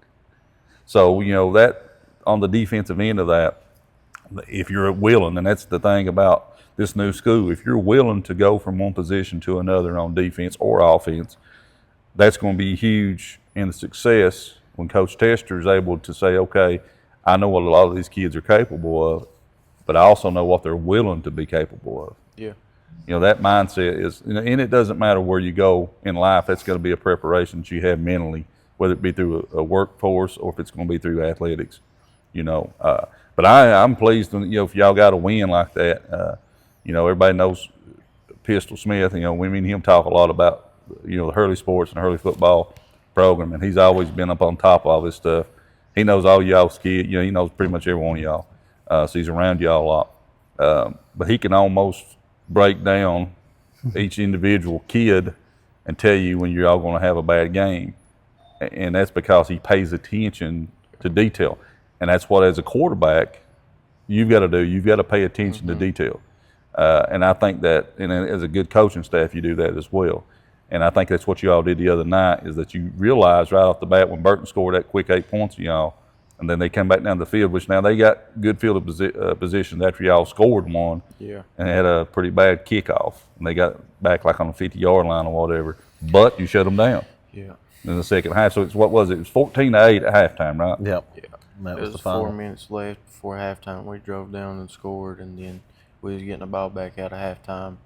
So that on the defensive end of that, if you're willing, and that's the thing about this new school, if you're willing to go from one position to another on defense or offense, that's going to be huge in the success when Coach Tester is able to say, okay, I know what a lot of these kids are capable of, but I also know what they're willing to be capable of. Yeah. That mindset is, and it doesn't matter where you go in life, that's going to be a preparation that you have mentally, whether it be through a workforce or if it's going to be through athletics, But I'm pleased, if y'all got a win like that. Everybody knows Pistol Smith. We and him talk a lot about, the Hurley sports and Hurley football program, and he's always been up on top of all this stuff. He knows all y'all's kids. He knows pretty much every one of y'all. So he's around y'all a lot. But he can almost break down each individual kid and tell you when you're all going to have a bad game. And that's because he pays attention to detail. And that's what, as a quarterback, you've got to do. You've got to pay attention to detail. And I think that, and as a good coaching staff, you do that as well. And I think that's what you all did the other night, is that you realized right off the bat when Burton scored that quick 8 points on y'all, and then they came back down the field, which now they got good field positions after y'all scored one, and had a pretty bad kickoff. And they got back like on the 50-yard line or whatever. But you shut them down in the second half. So it's, what was it? It was 14-8 at halftime, right? Yep. Yeah. That It was was the final. 4 minutes left before halftime. We drove down and scored, and then we was getting the ball back out of halftime,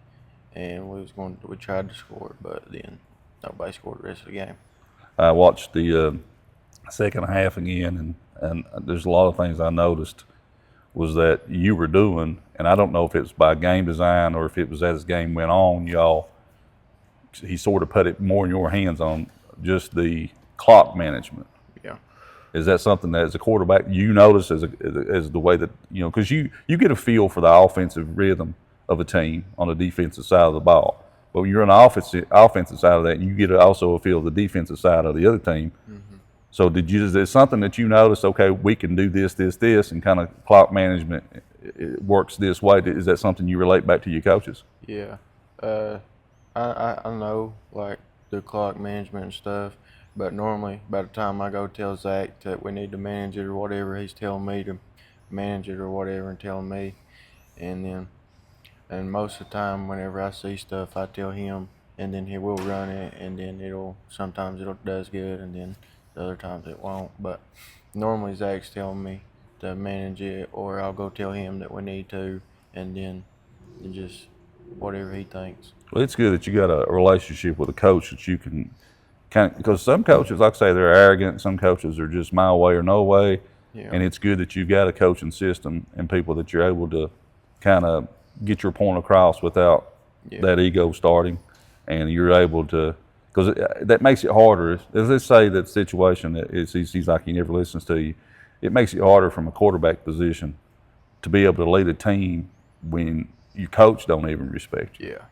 and we tried to score, but then nobody scored the rest of the game. I watched the second half again, and there's a lot of things I noticed was that you were doing, and I don't know if it was by game design or if it was as the game went on, he sort of put it more in your hands on just the clock management. Yeah. Is that something that as a quarterback you notice as the way that, because you get a feel for the offensive rhythm of a team on the defensive side of the ball. But when you're on the offensive side of that, you get also a feel of the defensive side of the other team. Mm-hmm. So is there something that you noticed, okay, we can do this, and kind of clock management it works this way? Is that something you relate back to your coaches? Yeah. I know, like, the clock management and stuff, but normally by the time I go tell Zach that we need to manage it or whatever, he's telling me to manage it or whatever and telling me. And most of the time whenever I see stuff, I tell him, and then he will run it, and then sometimes it does good, and then the other times it won't. But normally Zach's telling me to manage it, or I'll go tell him that we need to, and then just whatever he thinks. Well, it's good that you got a relationship with a coach that you can because some coaches, like I say, they're arrogant. Some coaches are just my way or no way. Yeah. And it's good that you've got a coaching system and people that you're able to kind of get your point across without that ego starting. And you're able to, because that makes it harder. As let's say that situation that he seems like he never listens to you, it makes it harder from a quarterback position to be able to lead a team when your coach don't even respect you. Yeah.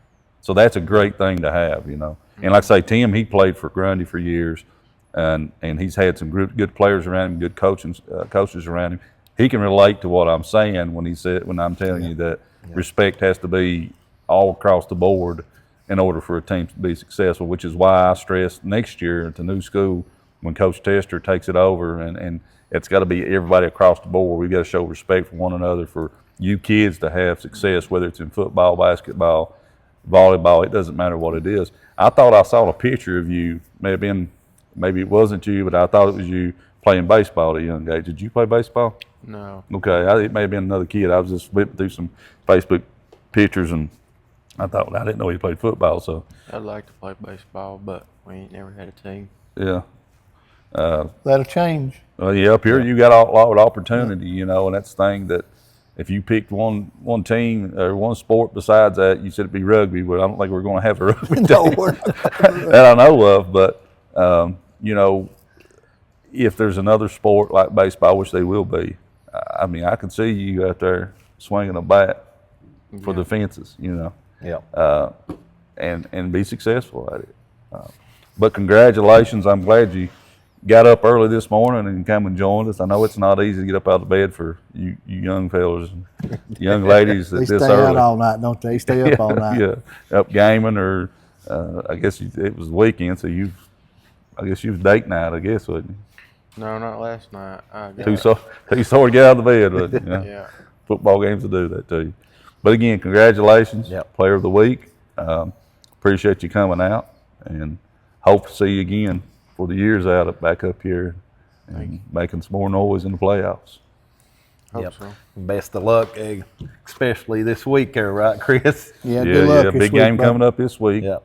So that's a great thing to have, And like I say, Tim, he played for Grundy for years, and he's had some good players around him, good coaches around him. He can relate to what I'm saying when I'm telling you that respect has to be all across the board in order for a team to be successful, which is why I stress next year at the new school when Coach Tester takes it over, and it's got to be everybody across the board. We've got to show respect for one another for you kids to have success, whether it's in football, basketball, volleyball, it doesn't matter what it is. I thought I saw a picture of you, maybe it wasn't you, but I thought it was you playing baseball at a young age. Did you play baseball? No. Okay, it may have been another kid. I was just flipping through some Facebook pictures, and I thought, I didn't know he played football. So I'd like to play baseball, but we ain't never had a team. Yeah. That'll change. Well, yeah, up here you got a lot of opportunity, and that's the thing that if you picked one team or one sport besides that, you said it'd be rugby, but I don't think we're going to have a rugby team that I know of. But, if there's another sport like baseball, which they will be, I mean, I can see you out there swinging a bat for the fences, and be successful at it. But congratulations. I'm glad you got up early this morning and come and joined us. I know it's not easy to get up out of bed for you young fellas and young ladies They this stay early. out all night, don't they? Stay up all night. Yeah, up gaming or I guess it was the weekend, so I guess you was date night, I guess, wasn't you? No, not last night. Who sort of get out of the bed, wasn't you? Yeah. Football games will do that to you. But again, congratulations, Player of the Week. Appreciate you coming out, and hope to see you again for the years back up here and making some more noise in the playoffs. Hope so. Best of luck, especially this week there, right, Chris? Yeah, good luck this big week, game bud. coming up this week. Yeah.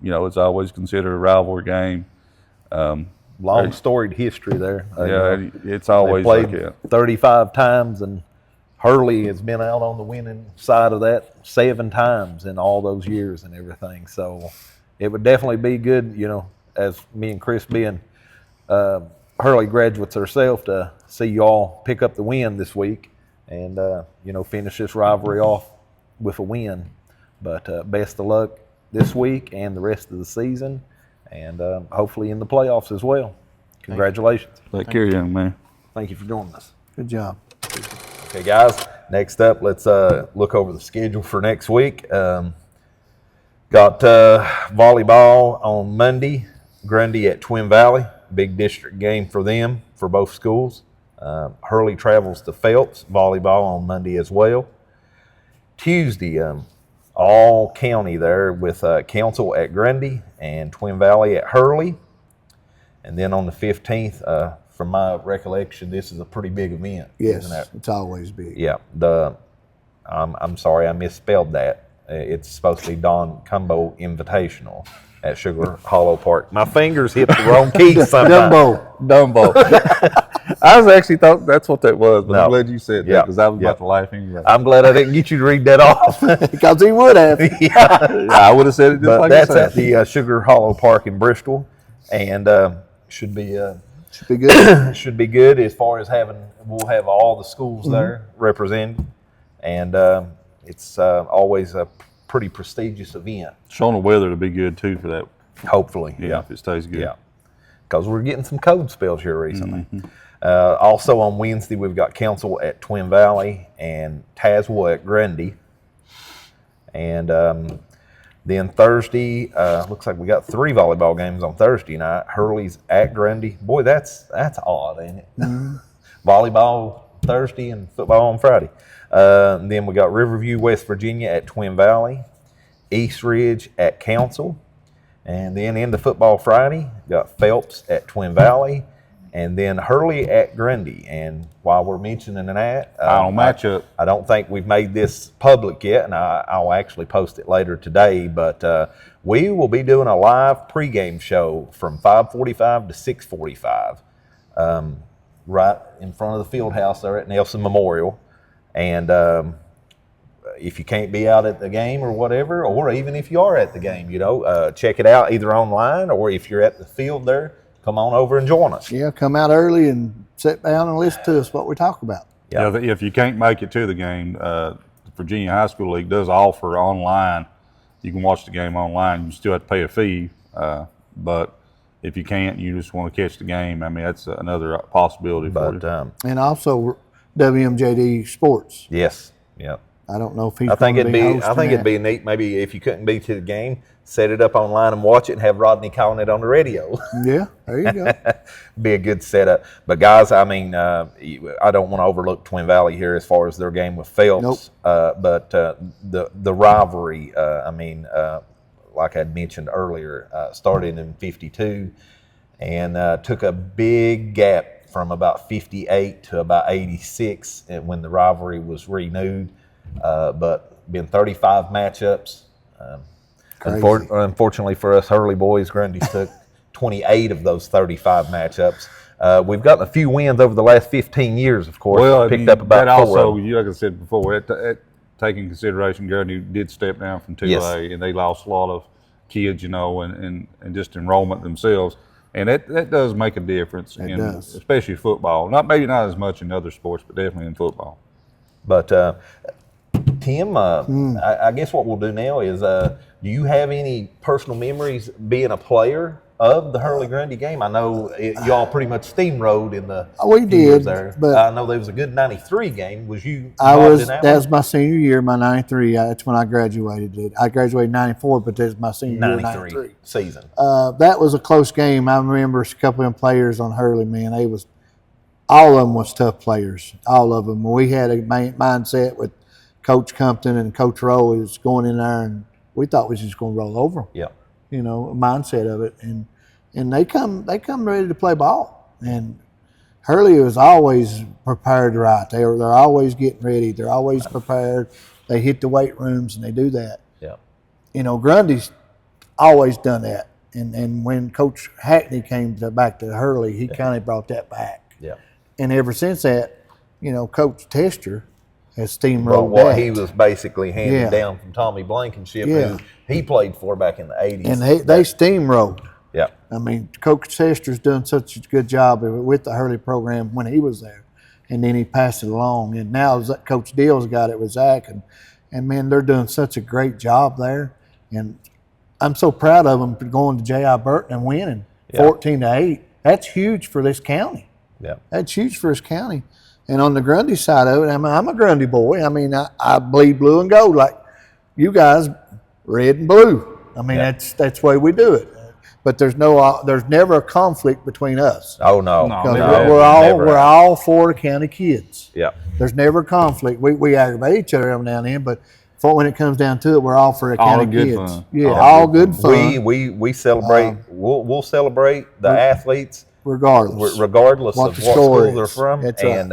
It's always considered a rivalry game. Long storied history there. It's always they played like that. 35 times, and Hurley has been out on the winning side of that 7 times in all those years and everything. So it would definitely be good, as me and Chris being Hurley graduates ourselves, to see you all pick up the win this week and, finish this rivalry off with a win. But best of luck this week and the rest of the season, and hopefully in the playoffs as well. Congratulations. Take care, young man. Thank you for joining us. Good job. Okay, guys, next up, let's look over the schedule for next week. Got volleyball on Monday, Grundy at Twin Valley, big district game for them, for both schools. Hurley travels to Phelps, volleyball on Monday as well. Tuesday, all county there with Council at Grundy and Twin Valley at Hurley. And then on the 15th, from my recollection, this is a pretty big event. Yes, isn't it? it's always big. Yeah. I'm sorry, I misspelled that. It's supposed to be Don Cumbo Invitational at Sugar Hollow Park. My fingers hit the wrong keys sometimes. Dumbo. I was actually thought that's what that was, but No. I'm glad you said that Yep. because I was Yep. about to laugh anyway. I'm glad I didn't get you to read that off. Because he would have. Yeah. I would have said it just But like that's you said. at the Sugar Hollow Park in Bristol, and should be Should be good. should be good as far as we'll have all the schools there represented, and it's always a pretty prestigious event. Showing the weather to be good too for that. Hopefully, Yeah, if it stays good. yeah, because we're getting some cold spells here recently. Also on Wednesday, we've got Council at Twin Valley and Tazewell at Grundy. And then Thursday, looks like we got 3 volleyball games on Thursday night. Hurley's at Grundy. Boy, that's odd, ain't it? Volleyball Thursday and football on Friday. Then we got Riverview, West Virginia at Twin Valley. East Ridge at Council. And then into football Friday, got Phelps at Twin Valley, and then Hurley at Grundy. And while we're mentioning that, Final matchup. I don't think we've made this public yet, and I'll actually post it later today. But we will be doing a live pregame show from 5:45 to 6:45, right in front of the field house there at Nelson Memorial. And if you can't be out at the game or whatever, or even if you are at the game, check it out either online or if you're at the field there, come on over and join us. Yeah, come out early and sit down and listen to us what we talk about. Yeah. Yeah, if you can't make it to the game, the Virginia High School League does offer online. You can watch the game online. You still have to pay a fee, but if you can't, you just want to catch the game. I mean, that's another possibility for you. But And also WMJD Sports. yes, yeah. I don't know if he's I think going to be hosting I think it'd that. be neat. Maybe if you couldn't be to the game, set it up online and watch it, and have Rodney calling it on the radio. Yeah, there you go. Be a good setup. But guys, I mean, I don't want to overlook Twin Valley here as far as their game with Phelps. But the rivalry, like I'd mentioned earlier, started in '52 and took a big gap from about '58 to about '86 when the rivalry was renewed. But been 35 matchups. Unfortunately for us Hurley boys, Grundy's took 28 of those 35 matchups. We've gotten a few wins over the last 15 years, of course. Well, Picked up about that 4 also, of them. like I said before, taking consideration, Grundy did step down from 2A, Yes. and they lost a lot of kids, and just enrollment themselves. And that does make a difference, It does. especially football. Maybe not as much in other sports, but definitely in football. But Tim, I guess what we'll do now is, do you have any personal memories being a player of the Hurley Grundy game? I know y'all pretty much steamrolled in the We few years did, there. but I know there was a good '93 game. Was you I involved was. in that That one? was my senior year, my '93. That's when I graduated. I graduated in '94, but that was my senior year, '93. season. That was a close game. I remember a couple of them players on Hurley, man. All of them was tough players. All of them. We had a mindset with Coach Compton and Coach Rowe was going in there, and we thought we was just going to roll over them. Yeah. A mindset of it, and they come ready to play ball. And Hurley was always prepared right. They're always getting ready. They're always prepared. They hit the weight rooms and they do that. Yeah. Grundy's always done that. And when Coach Hackney came back to Hurley, he kind of brought that back. Yeah. And ever since that, Coach Tester has But steamrolled what that. he was basically handed Yeah. down from Tommy Blankenship, Yeah. who he played for back in the '80s. And they steamrolled. yeah. I mean, Coach Tester's done such a good job with the Hurley program when he was there. And then he passed it along. And now Coach Deal's got it with Zach. And man, they're doing such a great job there. And I'm so proud of them for going to J.I. Burton and winning 14-8. That's huge for this county. Yeah. That's huge for this county. And on the Grundy side of it, I'm a Grundy boy. I mean, I bleed blue and gold like you guys, red and blue. I mean, that's the way we do it. But there's never a conflict between us. Oh no. No, 'Cause never. we're all Florida County kids. Yeah. There's never a conflict. We aggravate each other every now and then, but when it comes down to it, we're all for the All county good kids. fun. Yeah, All all good fun. We celebrate. We'll celebrate the athletes regardless regardless of the what score school they're is. from. That's And,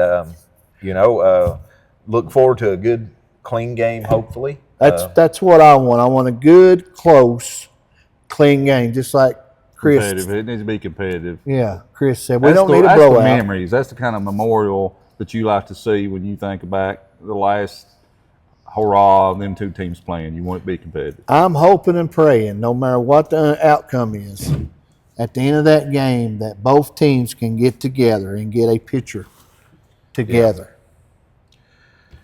look forward to a good, clean game, hopefully. That's what I want. I want a good, close, clean game, just like Chris. Competitive. It needs to be competitive. Yeah, Chris said we That's don't need a that's the blowout. memories. That's the kind of memorial that you like to see when you think about the last hurrah of them two teams playing. You want it to be competitive. I'm hoping and praying, no matter what the outcome is, at the end of that game, that both teams can get together and get a picture together.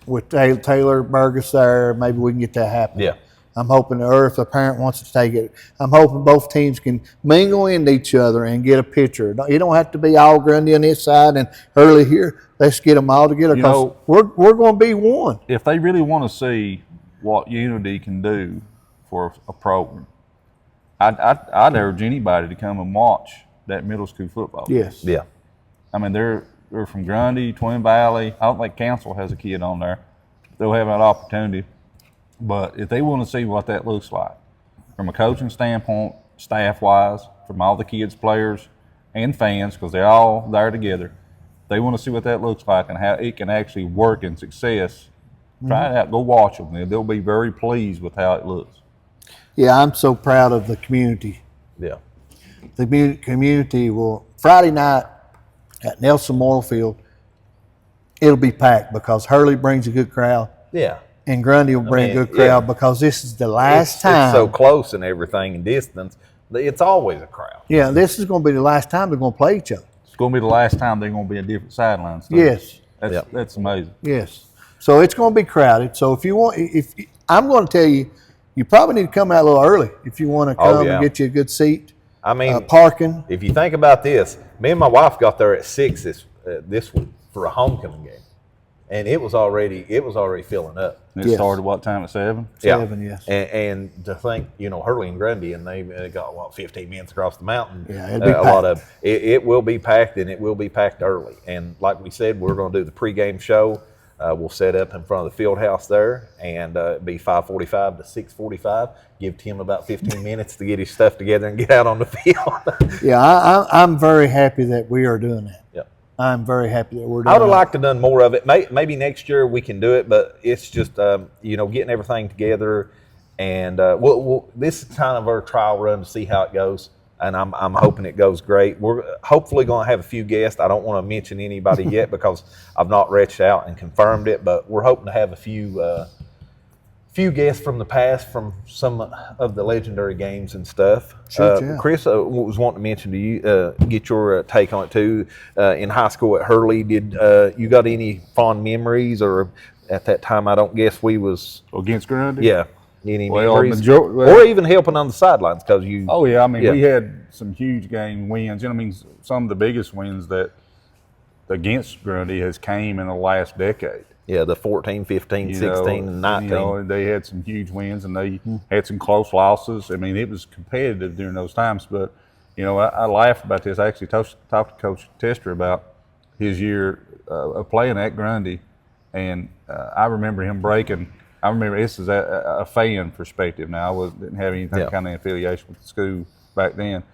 With Taylor Burgess there, maybe we can get that happen. Yeah. I'm hoping, or if a parent wants to take it, I'm hoping both teams can mingle into each other and get a picture. You don't have to be all Grundy on this side and Hurley here. Let's get them all together because we're going to be one. If they really want to see what unity can do for a program, I'd urge anybody to come and watch that middle school football. Yes. Yeah. I mean, they're from Grundy, Twin Valley. I don't think Council has a kid on there. They'll have an opportunity. But if they want to see what that looks like from a coaching standpoint, staff-wise, from all the kids, players, and fans, because they're all there together, they want to see what that looks like and how it can actually work in success. Try it out. Go watch them. They'll be very pleased with how it looks. Yeah, I'm so proud of the community. Yeah. The community will, Friday night at Nelson Memorial Field, it'll be packed because Hurley brings a good crowd. Yeah. And Grundy will bring a good crowd because this is the last time. It's so close and everything in distance. It's always a crowd. Yeah, this is going to be the last time they're going to play each other. It's going to be the last time they're going to be in different sidelines. Yes. That's amazing. Yes. So it's going to be crowded. So if you want, I'm going to tell you, you probably need to come out a little early if you want to come and get you a good seat. I mean, parking. If you think about this, me and my wife got there at 6 this week for a homecoming game, and it was already filling up. It started what time at 7? 7, yes. And to think, Hurley and Grundy, and they got 15 minutes across the mountain. Yeah, it'll be a lot of it will be packed, and it will be packed early. And like we said, we're going to do the pregame show. We'll set up in front of the field house there, and it'll be 5:45 to 6:45. Give Tim about 15 minutes to get his stuff together and get out on the field. Yeah, I'm very happy that we are doing that. Yeah. I'm very happy that we're doing I would have that. liked to have done more of it. Maybe next year we can do it, but it's just getting everything together, and this is kind of our trial run to see how it goes, and I'm hoping it goes great. We're hopefully going to have a few guests. I don't want to mention anybody yet because I've not reached out and confirmed it, but we're hoping to have a few guests from the past from some of the legendary games and stuff. Chris was wanting to mention to you, get your take on it too. In high school at Hurley, did you got any fond memories, or at that time, I don't guess we was against Grundy? Yeah, any memories, or even helping on the sidelines because you. Oh yeah, I mean we had some huge game wins. Some of the biggest wins that against Grundy has came in the last decade. Yeah, the 14, 15, 16, and 19. They had some huge wins, and they had some close losses. I mean, it was competitive during those times. But, I laughed about this. I actually talked to Coach Tester about his year of playing at Grundy, and I remember him breaking. I remember this is a fan perspective. Now, I didn't have anything kind of affiliation with the school back then.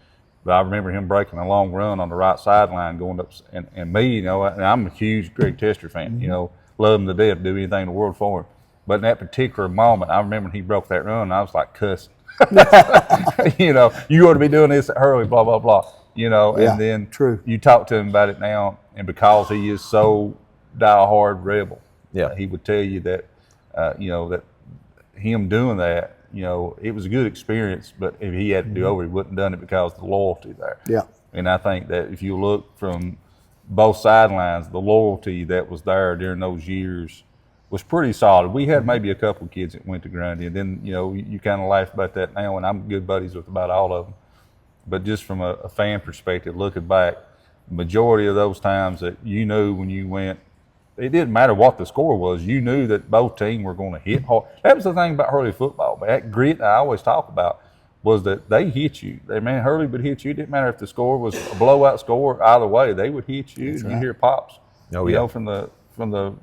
But I remember him breaking a long run on the right sideline going up. And me, and I'm a huge Greg Tester fan, love him to death, do anything in the world for him. But in that particular moment, I remember when he broke that run, and I was like cussing. You ought to be doing this at Hurley, blah, blah, blah. And then you talk to him about it now, and because he is so diehard rebel, he would tell you that, that him doing that, it was a good experience, but if he had to do over, he wouldn't have done it because of the loyalty there. Yeah. And I think that if you look from both sidelines, the loyalty that was there during those years was pretty solid. We had maybe a couple of kids that went to Grundy, and then, you kind of laugh about that now, and I'm good buddies with about all of them. But just from a fan perspective, looking back, the majority of those times that you knew when you went, it didn't matter what the score was. You knew that both teams were going to hit hard. That was the thing about Hurley football. That grit I always talk about was that they hit you. Hurley would hit you. It didn't matter if the score was a blowout score. Either way, they would hit you. That's right. You hear pops, from the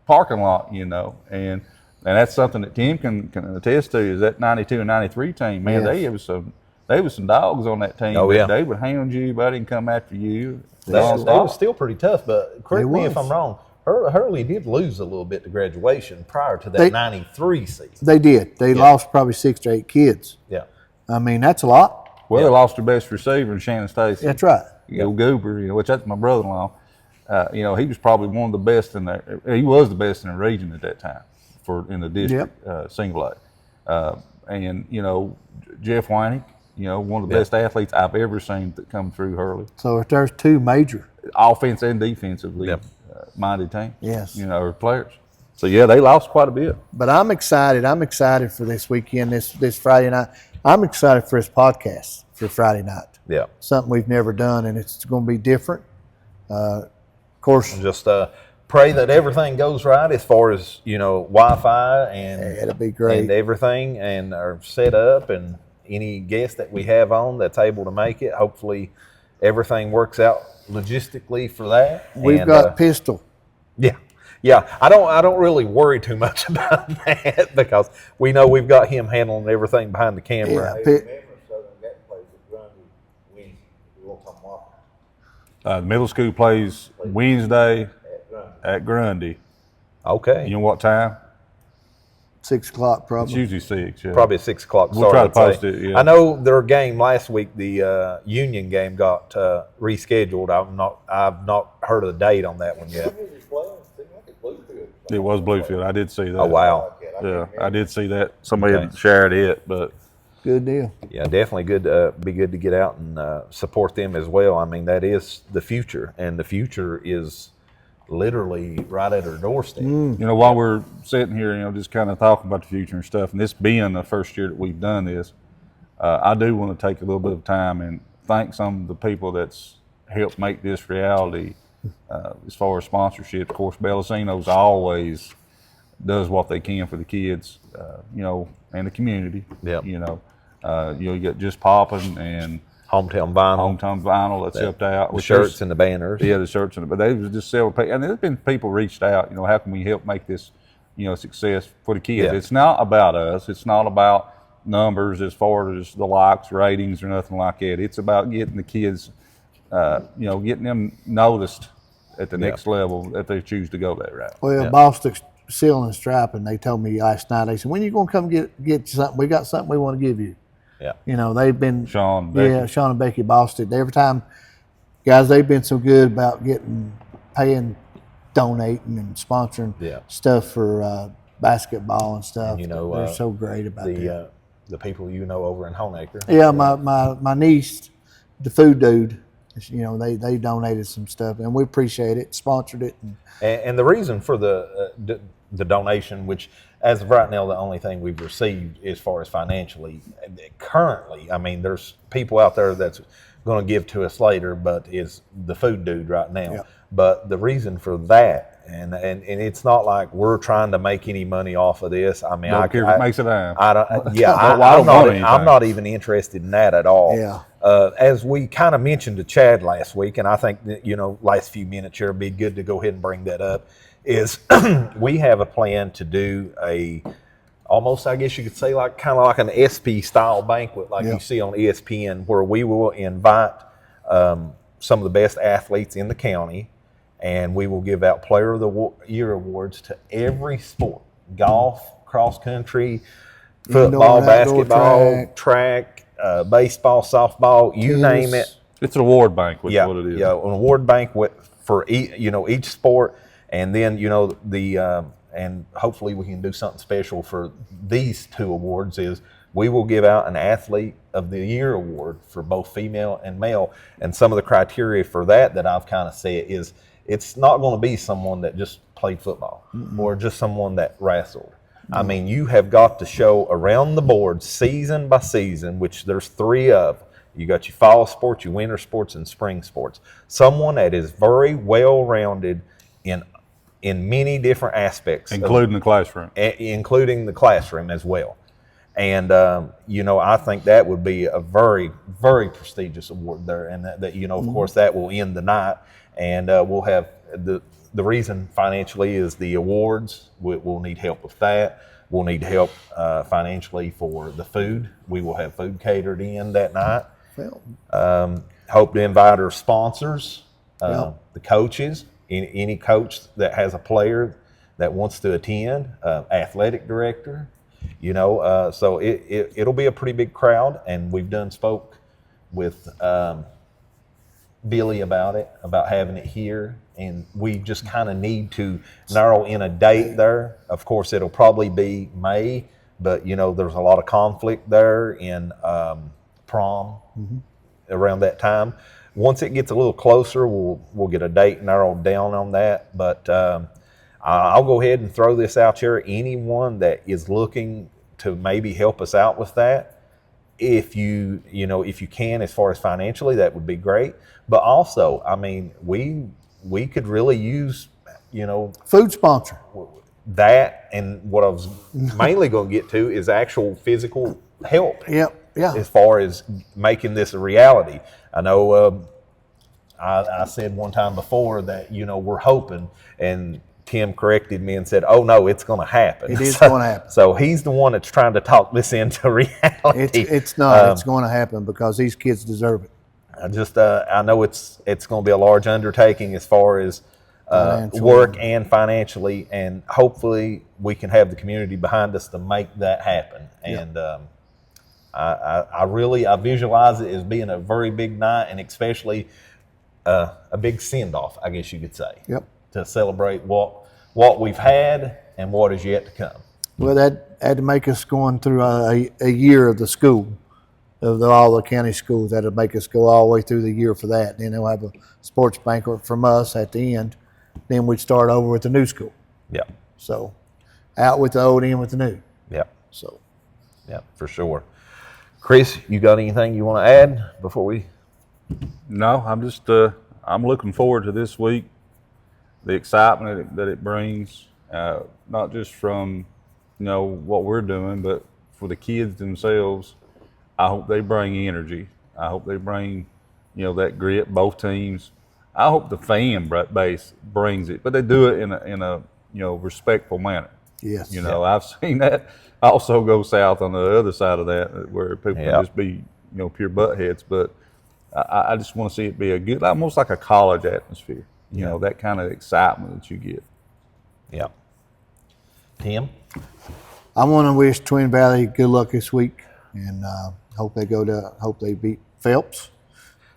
parking lot, and that's something that Tim can attest to. Is that 92 and 93 team? Man, it was some They was some dogs on that team. Oh, yeah. They would hound you, buddy, and come after you. They was still pretty tough, but correct me if was. I'm wrong. Hurley did lose a little bit to graduation prior to that 93 season. They did. They lost probably 6 to 8 kids. Yeah. I mean, that's a lot. Well, they lost their best receiver in Shannon Stacy. That's right. Goober, which that's my brother-in-law. He was probably one of the best in there. He was the best in the region at that time in the district single A. And Jeff Weinig, one of the best athletes I've ever seen that come through Hurley. So if there's 2 major Offense and defensively minded team. Yes. Or players. So they lost quite a bit. But I'm excited. I'm excited for this weekend, this Friday night. I'm excited for this podcast for Friday night. Yeah. Something we've never done, and it's going to be different. Of course, just pray that everything goes right as far as Wi-Fi and it'll be great and everything, and are set up, and any guests that we have on that's able to make it. Hopefully, everything works out logistically for that. We've got Pistol. Yeah. I don't really worry too much about that because we know we've got him handling everything behind the camera. The middle school plays Wednesday at Grundy. Okay. You know what time? 6 o'clock probably. It's usually 6. Yeah. Probably 6 o'clock. We'll try to post it. Yeah. I know their game last week, the Union game, got rescheduled. I've not heard of the date on that one yet. It was Bluefield. I did see that. Oh wow. Yeah, I did see that. Somebody had shared it, but good deal. Yeah, definitely good. Be good to get out and support them as well. I mean, that is the future, and the future is literally right at our doorstep. While we're sitting here, just kind of talking about the future and stuff, and this being the first year that we've done this, I do want to take a little bit of time and thank some of the people that's helped make this reality. As far as sponsorship, of course, Bellacino's always does what they can for the kids, and the community. Yeah. You get Just Poppin' and Hometown Vinyl. That's helped out. The shirts and the banners. Yeah, the shirts but they was just several people, and there's been people reached out. How can we help make this, success for the kids? Yeah. It's not about us. It's not about numbers as far as the likes, ratings, or nothing like that. It's about getting the kids, getting them noticed at the next level if they choose to go that route. Well, Boston Seal and Stripe, and they told me last night, they said, when you going to come get something? We got something we want to give you. Yeah. They've been Sean and Becky Boston. Every time, guys, they've been so good about paying, donating, and sponsoring stuff for basketball and stuff. And, they're so great about that. The people over in Honaker. Yeah, my niece, the food dude, they donated some stuff, and we appreciate it, sponsored it. And the reason for the donation, which as of right now, the only thing we've received as far as financially, currently, I mean, there's people out there that's going to give to us later, but is the food dude right now. Yeah. But the reason for that, and it's not like we're trying to make any money off of this. I mean, Don't care if it makes a dime. I'm not even interested in that at all. Yeah. As we kind of mentioned to Chad last week, and I think that, last few minutes here would be good to go ahead and bring that up, is we have a plan to do almost, I guess you could say, kind of like an SP style banquet like you see on ESPN, where we will invite some of the best athletes in the county, and we will give out Player of the Year awards to every sport: golf, cross country, football, basketball, track, baseball, softball, you name it. It's an award banquet. Is what it is. Yeah, an award banquet for each sport, and then and hopefully we can do something special for these 2 awards. Is we will give out an Athlete of the Year award for both female and male, and some of the criteria for that I've kind of said is it's not going to be someone that just played football or just someone that wrestled. I mean, you have got to show around the board season by season, which there's 3 of. You got your fall sports, your winter sports, and spring sports. Someone that is very well-rounded in many different aspects. Including the classroom. Including the classroom as well. And, I think that would be a very, very prestigious award there. And that of course, that will end the night. And we'll have the reason financially is the awards. We'll need help with that. we'll need help financially for the food. We will have food catered in that night. Well, Hope to invite our sponsors, Yeah. the coaches, any coach that has a player that wants to attend, athletic director, so it'll be a pretty big crowd, and we've spoke with Billy about having it here, and we just kind of need to narrow in a date there. Of course, it'll probably be May, but there's a lot of conflict there in prom around that time. Once it gets a little closer, we'll get a date narrowed down on that. But I'll go ahead and throw this out here. Anyone that is looking to maybe help us out with that, if you can, as far as financially, that would be great. But also, I mean, we could really use, food sponsor. that, and what I was mainly going to get to is actual physical help. Yep. Yeah. As far as making this a reality. I know I said one time before that, we're hoping, and Tim corrected me and said, oh no, it's going to happen. It is going to happen. So he's the one that's trying to talk this into reality. It's not. It's going to happen because these kids deserve it. I know it's going to be a large undertaking as far as work and financially, and hopefully we can have the community behind us to make that happen. And I visualize it as being a very big night, and especially a big send-off, I guess you could say. Yep. To celebrate what we've had and what is yet to come. Well, that had to make us going through a year of the school, of all the county schools. That would make us go all the way through the year for that. Then they'll have a sports banquet from us at the end. Then we'd start over with the new school. Yeah. So out with the old, in with the new. Yeah. So. Yeah, for sure. Chris, you got anything you want to add before we? No, I'm just I'm looking forward to this week, the excitement that it brings, not just from what we're doing, but for the kids themselves. I hope they bring energy. I hope they bring that grit. Both teams. I hope the fan base brings it, but they do it in a respectful manner. Yes. I've seen that also go south on the other side of that, where people can just be pure butt heads. But I just want to see it be a good, almost like a college atmosphere. That kind of excitement that you get. Yeah. Tim? I want to wish Twin Valley good luck this week, and hope they beat Phelps.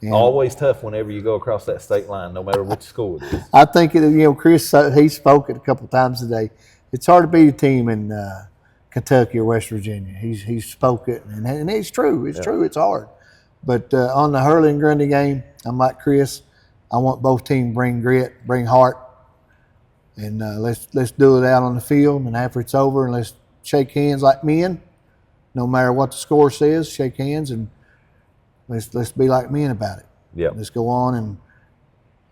And Always tough whenever you go across that state line, no matter which school it is. I think Chris, he spoke it a couple times today. It's hard to beat a team in Kentucky or West Virginia. He spoke it, and it's true. It's true. It's hard. But on the Hurley and Grundy game, I'm like Chris. I want both teams bring grit, bring heart, and let's do it out on the field. And after it's over, and let's shake hands like men. No matter what the score says, shake hands and let's be like men about it. Yeah. Let's go on and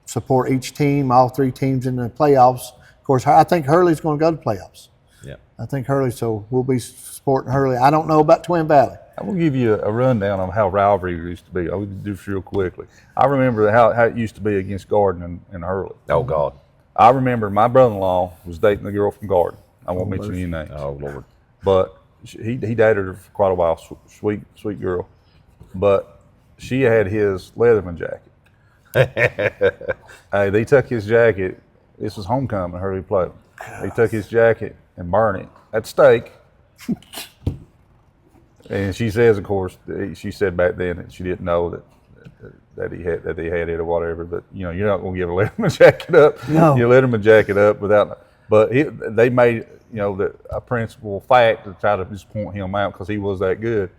support each team, all three teams in the playoffs. Of course, I think Hurley's going to go to playoffs. Yeah. I think Hurley, so we'll be supporting Hurley. I don't know about Twin Valley. I will give you a rundown of how rivalry used to be. I'll do this real quickly. I remember how it used to be against Garden and Hurley. Oh, God. I remember my brother-in-law was dating a girl from Garden. I won't mention any names. Oh, Lord. But he dated her for quite a while, sweet girl. But she had his Leatherman jacket. Hey, they took his jacket. This was homecoming, Hurley played. They took his jacket and burned it at stake. And she says, of course, she said back then that she didn't know that he had it or whatever. But you're not going to give a Letterman jacket up. No. You Letterman jacket up without. But they made a principal fact to try to just point him out because he was that good.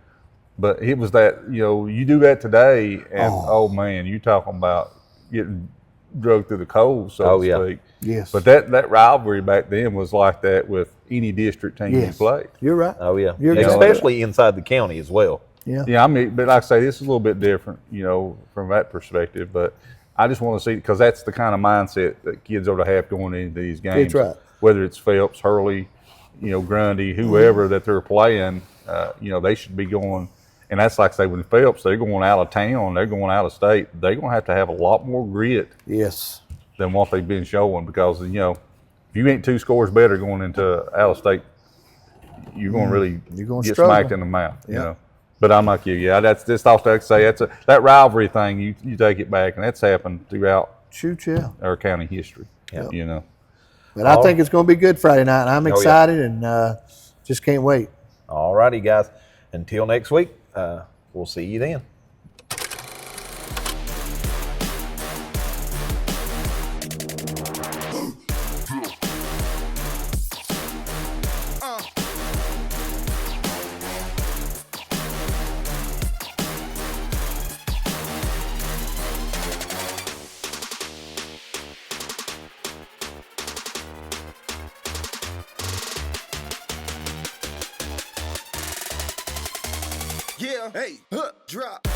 But it was that you do that today, and oh man, you talking about getting drugged through the coals, so to speak. Yes. But that rivalry back then was like that with any district team you played. You're right. Oh, yeah. You're Especially inside the county as well. Yeah. Yeah, I mean, but like I say, this is a little bit different, from that perspective. But I just want to see, because that's the kind of mindset that kids ought to have going into these games. That's right. Whether it's Phelps, Hurley, Grundy, whoever that they're playing, they should be going. And that's like, say, when Phelps, they're going out of town, they're going out of state, they're going to have a lot more grit Yes. than what they've been showing, because, if you ain't 2 scores better going into out of state you're going to really You're gonna get struggle. smacked in the mouth. You Yeah. know. But I'm like you. Yeah, that's just off to say that rivalry thing. You take it back, and that's happened throughout Shoot, yeah. our county history. Yeah. You know. But I think it's going to be good Friday night, and I'm yeah. excited and just can't wait. All righty, guys. Until next week, we'll see you then. Yeah, hey, drop.